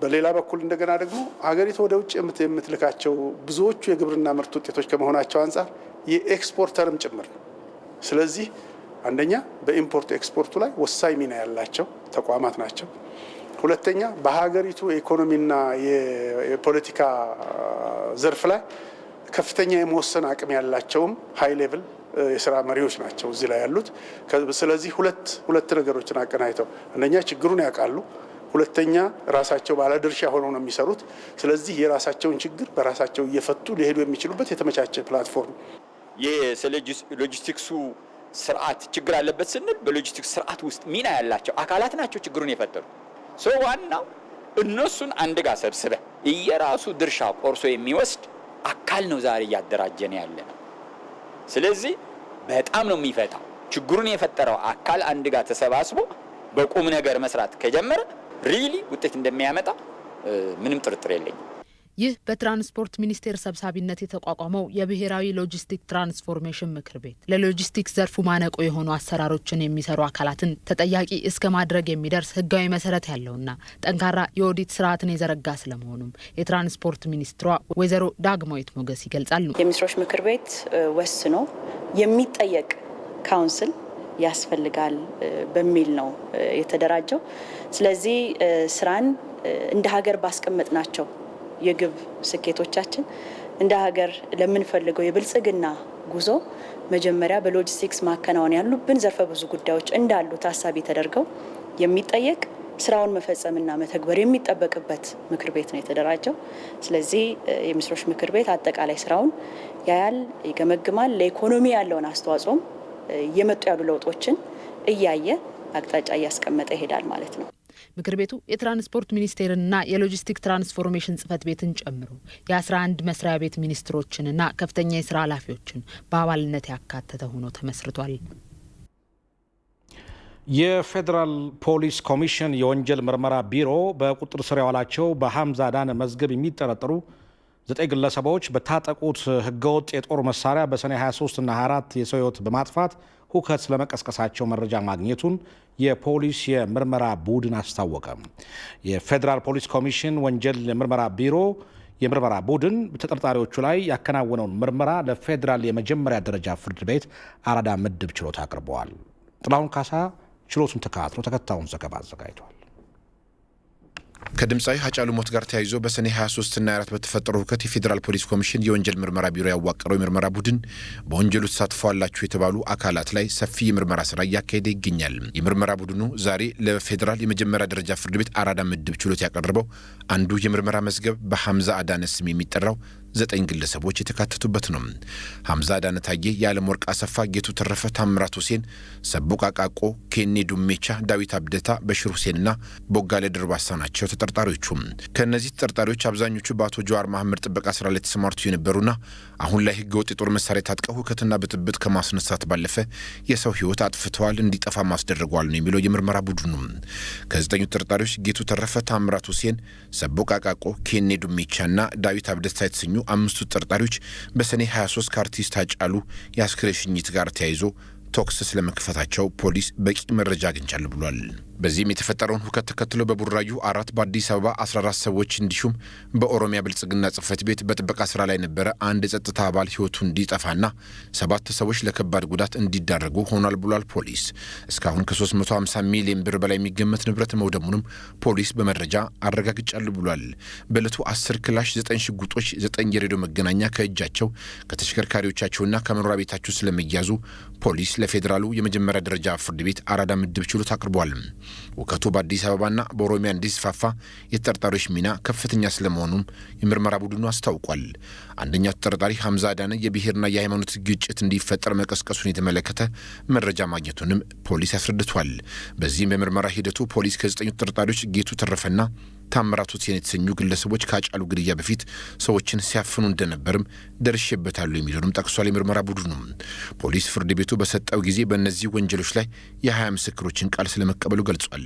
በሌላ በኩል እንደገና ደግሞ ሀገሪቱ ወደ ውጭ የምትልካቸው ብዙዎቹ የግብርና ምርት ውጤቶች ከመሆናቸው አንጻር የኤክስፖርተርም ጭምር ነው። ስለዚህ አንደኛ በኢምፖርት ኤክስፖርቱ ላይ ወሳኝ ሚና ያላቸው ተቋማት ናቸው። ሁለተኛ በሀገሪቱ የኢኮኖሚና የፖለቲካ ዘርፍ ላይ ከፍተኛ የመወሰን አቅም ያላቸውም ሃይ ሌቭል የስራ መሪዎች ናቸው እዚህ ላይ ያሉት። ስለዚህ ሁለት ነገሮችን አቀናጅተው አንደኛ ችግሩን ያውቃሉ፣ ሁለተኛ ራሳቸው ባለድርሻ ሆነው ነው የሚሰሩት። ስለዚህ የራሳቸውን ችግር በራሳቸው እየፈቱ ሊሄዱ የሚችሉበት የተመቻቸ ፕላትፎርም። ይህ ሎጂስቲክሱ ስርዓት ችግር አለበት ስንል በሎጂስቲክስ ስርዓት ውስጥ ሚና ያላቸው አካላት ናቸው ችግሩን የፈጠሩ። ዋናው እነሱን አንድ ጋር ሰብስበ እየራሱ ድርሻ ቆርሶ የሚወስድ አካል ነው ዛሬ እያደራጀን ያለ ነው። ስለዚህ በጣም ነው የሚፈታው። ችግሩን የፈጠረው አካል አንድ ጋር ተሰባስቦ በቁም ነገር መስራት ከጀመረ ሪሊ ውጤት እንደሚያመጣ ምንም ጥርጥር የለኝም። ይህ በትራንስፖርት ሚኒስቴር ሰብሳቢነት የተቋቋመው የብሔራዊ ሎጂስቲክ ትራንስፎርሜሽን ምክር ቤት ለሎጂስቲክስ ዘርፉ ማነቆ የሆኑ አሰራሮችን የሚሰሩ አካላትን ተጠያቂ እስከ ማድረግ የሚደርስ ህጋዊ መሰረት ያለውና ጠንካራ የኦዲት ስርዓትን የዘረጋ ስለመሆኑም የትራንስፖርት ሚኒስትሯ ወይዘሮ ዳግማዊት ሞገስ ይገልጻሉ። የሚኒስትሮች ምክር ቤት ወስኖ የሚጠየቅ ካውንስል ያስፈልጋል በሚል ነው የተደራጀው። ስለዚህ ስራን እንደ ሀገር ባስቀመጥናቸው የግብ ስኬቶቻችን እንደ ሀገር ለምንፈልገው የብልጽግና ጉዞ መጀመሪያ በሎጂስቲክስ ማከናወን ያሉብን ዘርፈ ብዙ ጉዳዮች እንዳሉ ታሳቢ ተደርገው የሚጠየቅ ስራውን መፈጸምና መተግበር የሚጠበቅበት ምክር ቤት ነው የተደራጀው። ስለዚህ የሚኒስትሮች ምክር ቤት አጠቃላይ ስራውን ያያል፣ ይገመግማል። ለኢኮኖሚ ያለውን አስተዋጽኦም እየመጡ ያሉ ለውጦችን እያየ አቅጣጫ እያስቀመጠ ይሄዳል ማለት ነው። ምክር ቤቱ የትራንስፖርት ሚኒስቴርንና የሎጂስቲክ ትራንስፎርሜሽን ጽህፈት ቤትን ጨምሮ የ11 መስሪያ ቤት ሚኒስትሮችንና ከፍተኛ የስራ ኃላፊዎችን በአባልነት ያካተተ ሆኖ ተመስርቷል። የፌዴራል ፖሊስ ኮሚሽን የወንጀል ምርመራ ቢሮ በቁጥጥር ስር ያዋላቸው በሐምዛ አዳነ መዝገብ የሚጠረጠሩ 9 ግለሰቦች በታጠቁት ህገወጥ የጦር መሳሪያ በሰኔ 23 እና 24 የሰው ህይወት በማጥፋት ሁከት ስለመቀስቀሳቸው መረጃ ማግኘቱን የፖሊስ የምርመራ ቡድን አስታወቀ። የፌዴራል ፖሊስ ኮሚሽን ወንጀል የምርመራ ቢሮ የምርመራ ቡድን ተጠርጣሪዎቹ ላይ ያከናወነውን ምርመራ ለፌዴራል የመጀመሪያ ደረጃ ፍርድ ቤት አራዳ ምድብ ችሎት አቅርበዋል። ጥላሁን ካሳ ችሎቱን ተከታትሎ ተከታዩን ዘገባ አዘጋጅቷል። ከድምፃዊ ሃጫሉ ሞት ጋር ተያይዞ በሰኔ 23 እና 24 በተፈጠረው ሁከት የፌዴራል ፖሊስ ኮሚሽን የወንጀል ምርመራ ቢሮ ያዋቀረው የምርመራ ቡድን በወንጀሉ ተሳትፈዋላችሁ የተባሉ አካላት ላይ ሰፊ የምርመራ ስራ እያካሄደ ይገኛል። የምርመራ ቡድኑ ዛሬ ለፌዴራል የመጀመሪያ ደረጃ ፍርድ ቤት አራዳ ምድብ ችሎት ያቀረበው አንዱ የምርመራ መዝገብ በሐምዛ አዳነ ስም የሚጠራው 9 ግለሰቦች የተካተቱበት ነው። ሐምዛ አዳነ ታዬ፣ የዓለም ወርቅ አሰፋ፣ ጌቱ ተረፈ፣ ታምራት ሁሴን፣ ሰቦቃ ቃቆ፣ ኬኔ ዱሜቻ፣ ዳዊት አብደታ፣ በሽር ሁሴንና ቦጋለ ድርባሳ ናቸው ተጠርጣሪዎቹ። ከእነዚህ ተጠርጣሪዎች አብዛኞቹ በአቶ ጀዋር መሐመድ ጥበቃ ስራ ላይ ተሰማርተው የነበሩና አሁን ላይ ህገወጥ የጦር መሳሪያ ታጥቀው ሁከትና ብጥብጥ ከማስነሳት ባለፈ የሰው ህይወት አጥፍተዋል፣ እንዲጠፋ ማስደረጓል ነው የሚለው የምርመራ ቡድኑ። ከ9 ተጠርጣሪዎች ጌቱ ተረፈ፣ ታምራት ሁሴን፣ ሰቦቃ ቃቆ፣ ኬኔ ዱሜቻና ዳዊት አብደታ የተሰኙ 5 ተጠርጣሪዎች በሰኔ 23 ከአርቲስት ሃጫሉ የአስክሬን ሽኝት ጋር ተያይዞ ቶክስ ስለመክፈታቸው ፖሊስ በቂ መረጃ አግኝቻለሁ ብሏል። በዚህም የተፈጠረውን ሁከት ተከትሎ በቡራዩ 4፣ በአዲስ አበባ 14 ሰዎች እንዲሁም በኦሮሚያ ብልጽግና ጽህፈት ቤት በጥበቃ ስራ ላይ ነበረ አንድ የጸጥታ አባል ህይወቱ እንዲጠፋና 7 ሰዎች ለከባድ ጉዳት እንዲዳረጉ ሆኗል ብሏል ፖሊስ። እስካሁን ከ350 ሚሊዮን ብር በላይ የሚገመት ንብረት መውደሙንም ፖሊስ በመረጃ አረጋግጫለሁ ብሏል። በዕለቱ 10 ክላሽ፣ 9 ሽጉጦች፣ 9 የሬዲዮ መገናኛ ከእጃቸው ከተሽከርካሪዎቻቸውና ከመኖሪያ ቤታቸው ስለመያዙ ፖሊስ ለፌዴራሉ የመጀመሪያ ደረጃ ፍርድ ቤት አራዳ ምድብ ችሎት አቅርቧል። ሁከቱ በአዲስ አበባና በኦሮሚያ እንዲስፋፋ የተጠርጣሪዎች ሚና ከፍተኛ ስለመሆኑም የምርመራ ቡድኑ አስታውቋል። አንደኛው ተጠርጣሪ ሐምዛ አዳነ የብሔርና የሃይማኖት ግጭት እንዲፈጠር መቀስቀሱን የተመለከተ መረጃ ማግኘቱንም ፖሊስ አስረድቷል። በዚህም በምርመራ ሂደቱ ፖሊስ ከ9 ተጠርጣሪዎች ጌቱ ተረፈና ታምራት ሁሴን የተሰኙ ግለሰቦች ከሃጫሉ ግድያ በፊት ሰዎችን ሲያፍኑ እንደነበርም ደርሼበታሉ የሚለውንም ጠቅሷል። የምርመራ ቡድኑ ፖሊስ ፍርድ ቤቱ በሰጠው ጊዜ በእነዚህ ወንጀሎች ላይ የ20 ምስክሮችን ቃል ስለመቀበሉ ገልጿል።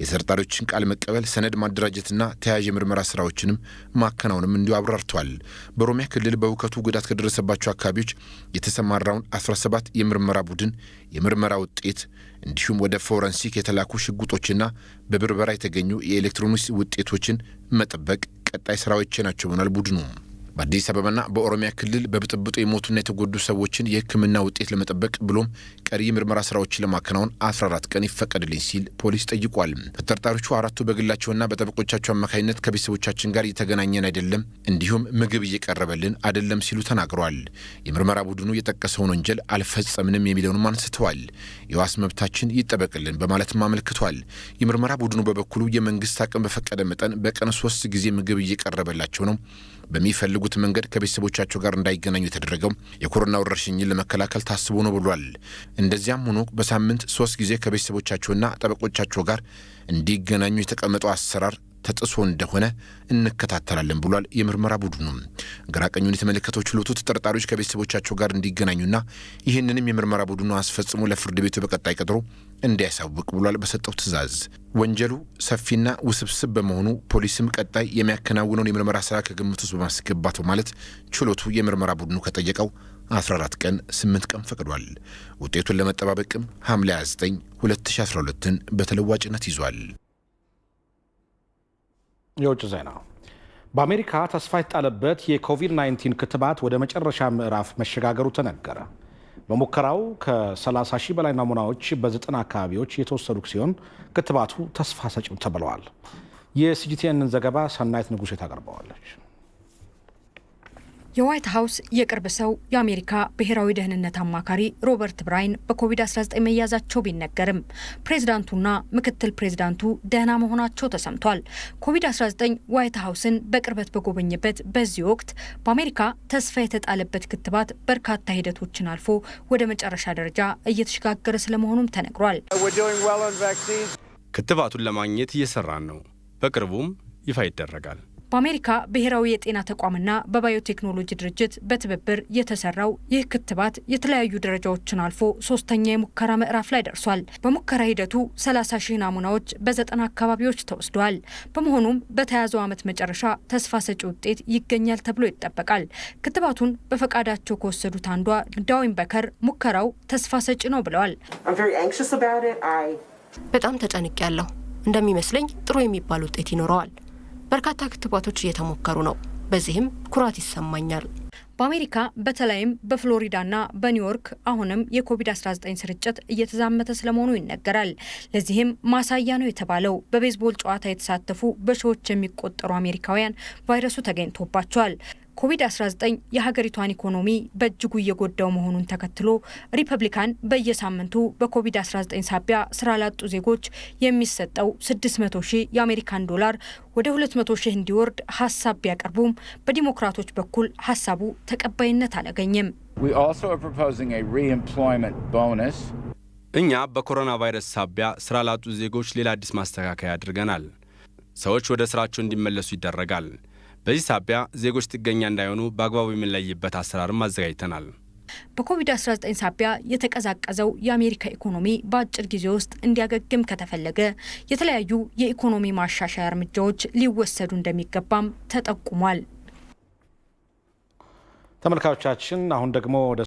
የተጠርጣሪዎችን ቃል መቀበል፣ ሰነድ ማደራጀትና ተያያዥ የምርመራ ስራዎችንም ማከናወንም እንዲሁ አብራርተዋል። በኦሮሚያ ክልል በሁከቱ ጉዳት ከደረሰባቸው አካባቢዎች የተሰማራውን 17 የምርመራ ቡድን የምርመራ ውጤት እንዲሁም ወደ ፎረንሲክ የተላኩ ሽጉጦችና በብርበራ የተገኙ የኤሌክትሮኒክስ ውጤቶችን መጠበቅ ቀጣይ ስራዎች ናቸው ብሏል ቡድኑ። በአዲስ አበባና በኦሮሚያ ክልል በብጥብጡ የሞቱና የተጎዱ ሰዎችን የሕክምና ውጤት ለመጠበቅ ብሎም ቀሪ የምርመራ ስራዎችን ለማከናወን 14 ቀን ይፈቀድልኝ ሲል ፖሊስ ጠይቋል። ተጠርጣሪዎቹ 4ቱ በግላቸውና በጠበቆቻቸው አማካኝነት ከቤተሰቦቻችን ጋር እየተገናኘን አይደለም፣ እንዲሁም ምግብ እየቀረበልን አይደለም ሲሉ ተናግረዋል። የምርመራ ቡድኑ የጠቀሰውን ወንጀል አልፈጸምንም የሚለውንም አንስተዋል። የዋስ መብታችን ይጠበቅልን በማለትም አመልክቷል። የምርመራ ቡድኑ በበኩሉ የመንግስት አቅም በፈቀደ መጠን በቀን 3 ጊዜ ምግብ እየቀረበላቸው ነው፣ በሚፈልጉት መንገድ ከቤተሰቦቻቸው ጋር እንዳይገናኙ የተደረገው የኮሮና ወረርሽኝን ለመከላከል ታስቦ ነው ብሏል። እንደዚያም ሆኖ በሳምንት 3 ጊዜ ከቤተሰቦቻቸውና ጠበቆቻቸው ጋር እንዲገናኙ የተቀመጠው አሰራር ተጥሶ እንደሆነ እንከታተላለን ብሏል የምርመራ ቡድኑ። ግራቀኙን የተመለከተው ችሎቱ ተጠርጣሪዎች ከቤተሰቦቻቸው ጋር እንዲገናኙና ይህንንም የምርመራ ቡድኑ አስፈጽሞ ለፍርድ ቤቱ በቀጣይ ቀጠሮ እንዲያሳውቅ ብሏል በሰጠው ትዕዛዝ። ወንጀሉ ሰፊና ውስብስብ በመሆኑ ፖሊስም ቀጣይ የሚያከናውነውን የምርመራ ስራ ከግምት ውስጥ በማስገባት በማለት ችሎቱ የምርመራ ቡድኑ ከጠየቀው 14 ቀን 8 ቀን ፈቅዷል። ውጤቱን ለመጠባበቅም ሐምሌ 29 2012ን በተለዋጭነት ይዟል። የውጭ ዜና። በአሜሪካ ተስፋ የተጣለበት የኮቪድ-19 ክትባት ወደ መጨረሻ ምዕራፍ መሸጋገሩ ተነገረ። በሙከራው ከ30 ሺህ በላይ ናሙናዎች በ90 አካባቢዎች የተወሰዱ ሲሆን ክትባቱ ተስፋ ሰጪው ተብለዋል። የሲጂቲኤንን ዘገባ ሰናይት ንጉሴ ታቀርበዋለች። የዋይት ሀውስ የቅርብ ሰው የአሜሪካ ብሔራዊ ደህንነት አማካሪ ሮበርት ብራይን በኮቪድ-19 መያዛቸው ቢነገርም ፕሬዝዳንቱና ምክትል ፕሬዝዳንቱ ደህና መሆናቸው ተሰምቷል። ኮቪድ-19 ዋይት ሀውስን በቅርበት በጎበኘበት በዚህ ወቅት በአሜሪካ ተስፋ የተጣለበት ክትባት በርካታ ሂደቶችን አልፎ ወደ መጨረሻ ደረጃ እየተሸጋገረ ስለመሆኑም ተነግሯል። ክትባቱን ለማግኘት እየሰራን ነው። በቅርቡም ይፋ ይደረጋል። በአሜሪካ ብሔራዊ የጤና ተቋምና በባዮቴክኖሎጂ ድርጅት በትብብር የተሰራው ይህ ክትባት የተለያዩ ደረጃዎችን አልፎ ሶስተኛ የሙከራ ምዕራፍ ላይ ደርሷል። በሙከራ ሂደቱ 30 ሺህ ናሙናዎች በ90 አካባቢዎች ተወስደዋል። በመሆኑም በተያዘው ዓመት መጨረሻ ተስፋ ሰጪ ውጤት ይገኛል ተብሎ ይጠበቃል። ክትባቱን በፈቃዳቸው ከወሰዱት አንዷ ዳዊን በከር ሙከራው ተስፋ ሰጪ ነው ብለዋል። በጣም ተጨንቄያለሁ። እንደሚመስለኝ ጥሩ የሚባል ውጤት ይኖረዋል። በርካታ ክትባቶች እየተሞከሩ ነው። በዚህም ኩራት ይሰማኛል። በአሜሪካ በተለይም በፍሎሪዳና በኒውዮርክ አሁንም የኮቪድ-19 ስርጭት እየተዛመተ ስለመሆኑ ይነገራል። ለዚህም ማሳያ ነው የተባለው በቤዝቦል ጨዋታ የተሳተፉ በሺዎች የሚቆጠሩ አሜሪካውያን ቫይረሱ ተገኝቶባቸዋል። ኮቪድ-19 የሀገሪቷን ኢኮኖሚ በእጅጉ እየጎዳው መሆኑን ተከትሎ ሪፐብሊካን በየሳምንቱ በኮቪድ-19 ሳቢያ ስራ ላጡ ዜጎች የሚሰጠው 600 ሺህ የአሜሪካን ዶላር ወደ 200 ሺህ እንዲወርድ ሀሳብ ቢያቀርቡም በዲሞክራቶች በኩል ሀሳቡ ተቀባይነት አላገኘም። እኛ በኮሮና ቫይረስ ሳቢያ ስራ ላጡ ዜጎች ሌላ አዲስ ማስተካከያ አድርገናል። ሰዎች ወደ ስራቸው እንዲመለሱ ይደረጋል። በዚህ ሳቢያ ዜጎች ጥገኛ እንዳይሆኑ በአግባቡ የምንለይበት አሰራርም አዘጋጅተናል። በኮቪድ-19 ሳቢያ የተቀዛቀዘው የአሜሪካ ኢኮኖሚ በአጭር ጊዜ ውስጥ እንዲያገግም ከተፈለገ የተለያዩ የኢኮኖሚ ማሻሻያ እርምጃዎች ሊወሰዱ እንደሚገባም ተጠቁሟል። ተመልካቾቻችን አሁን ደግሞ ወደ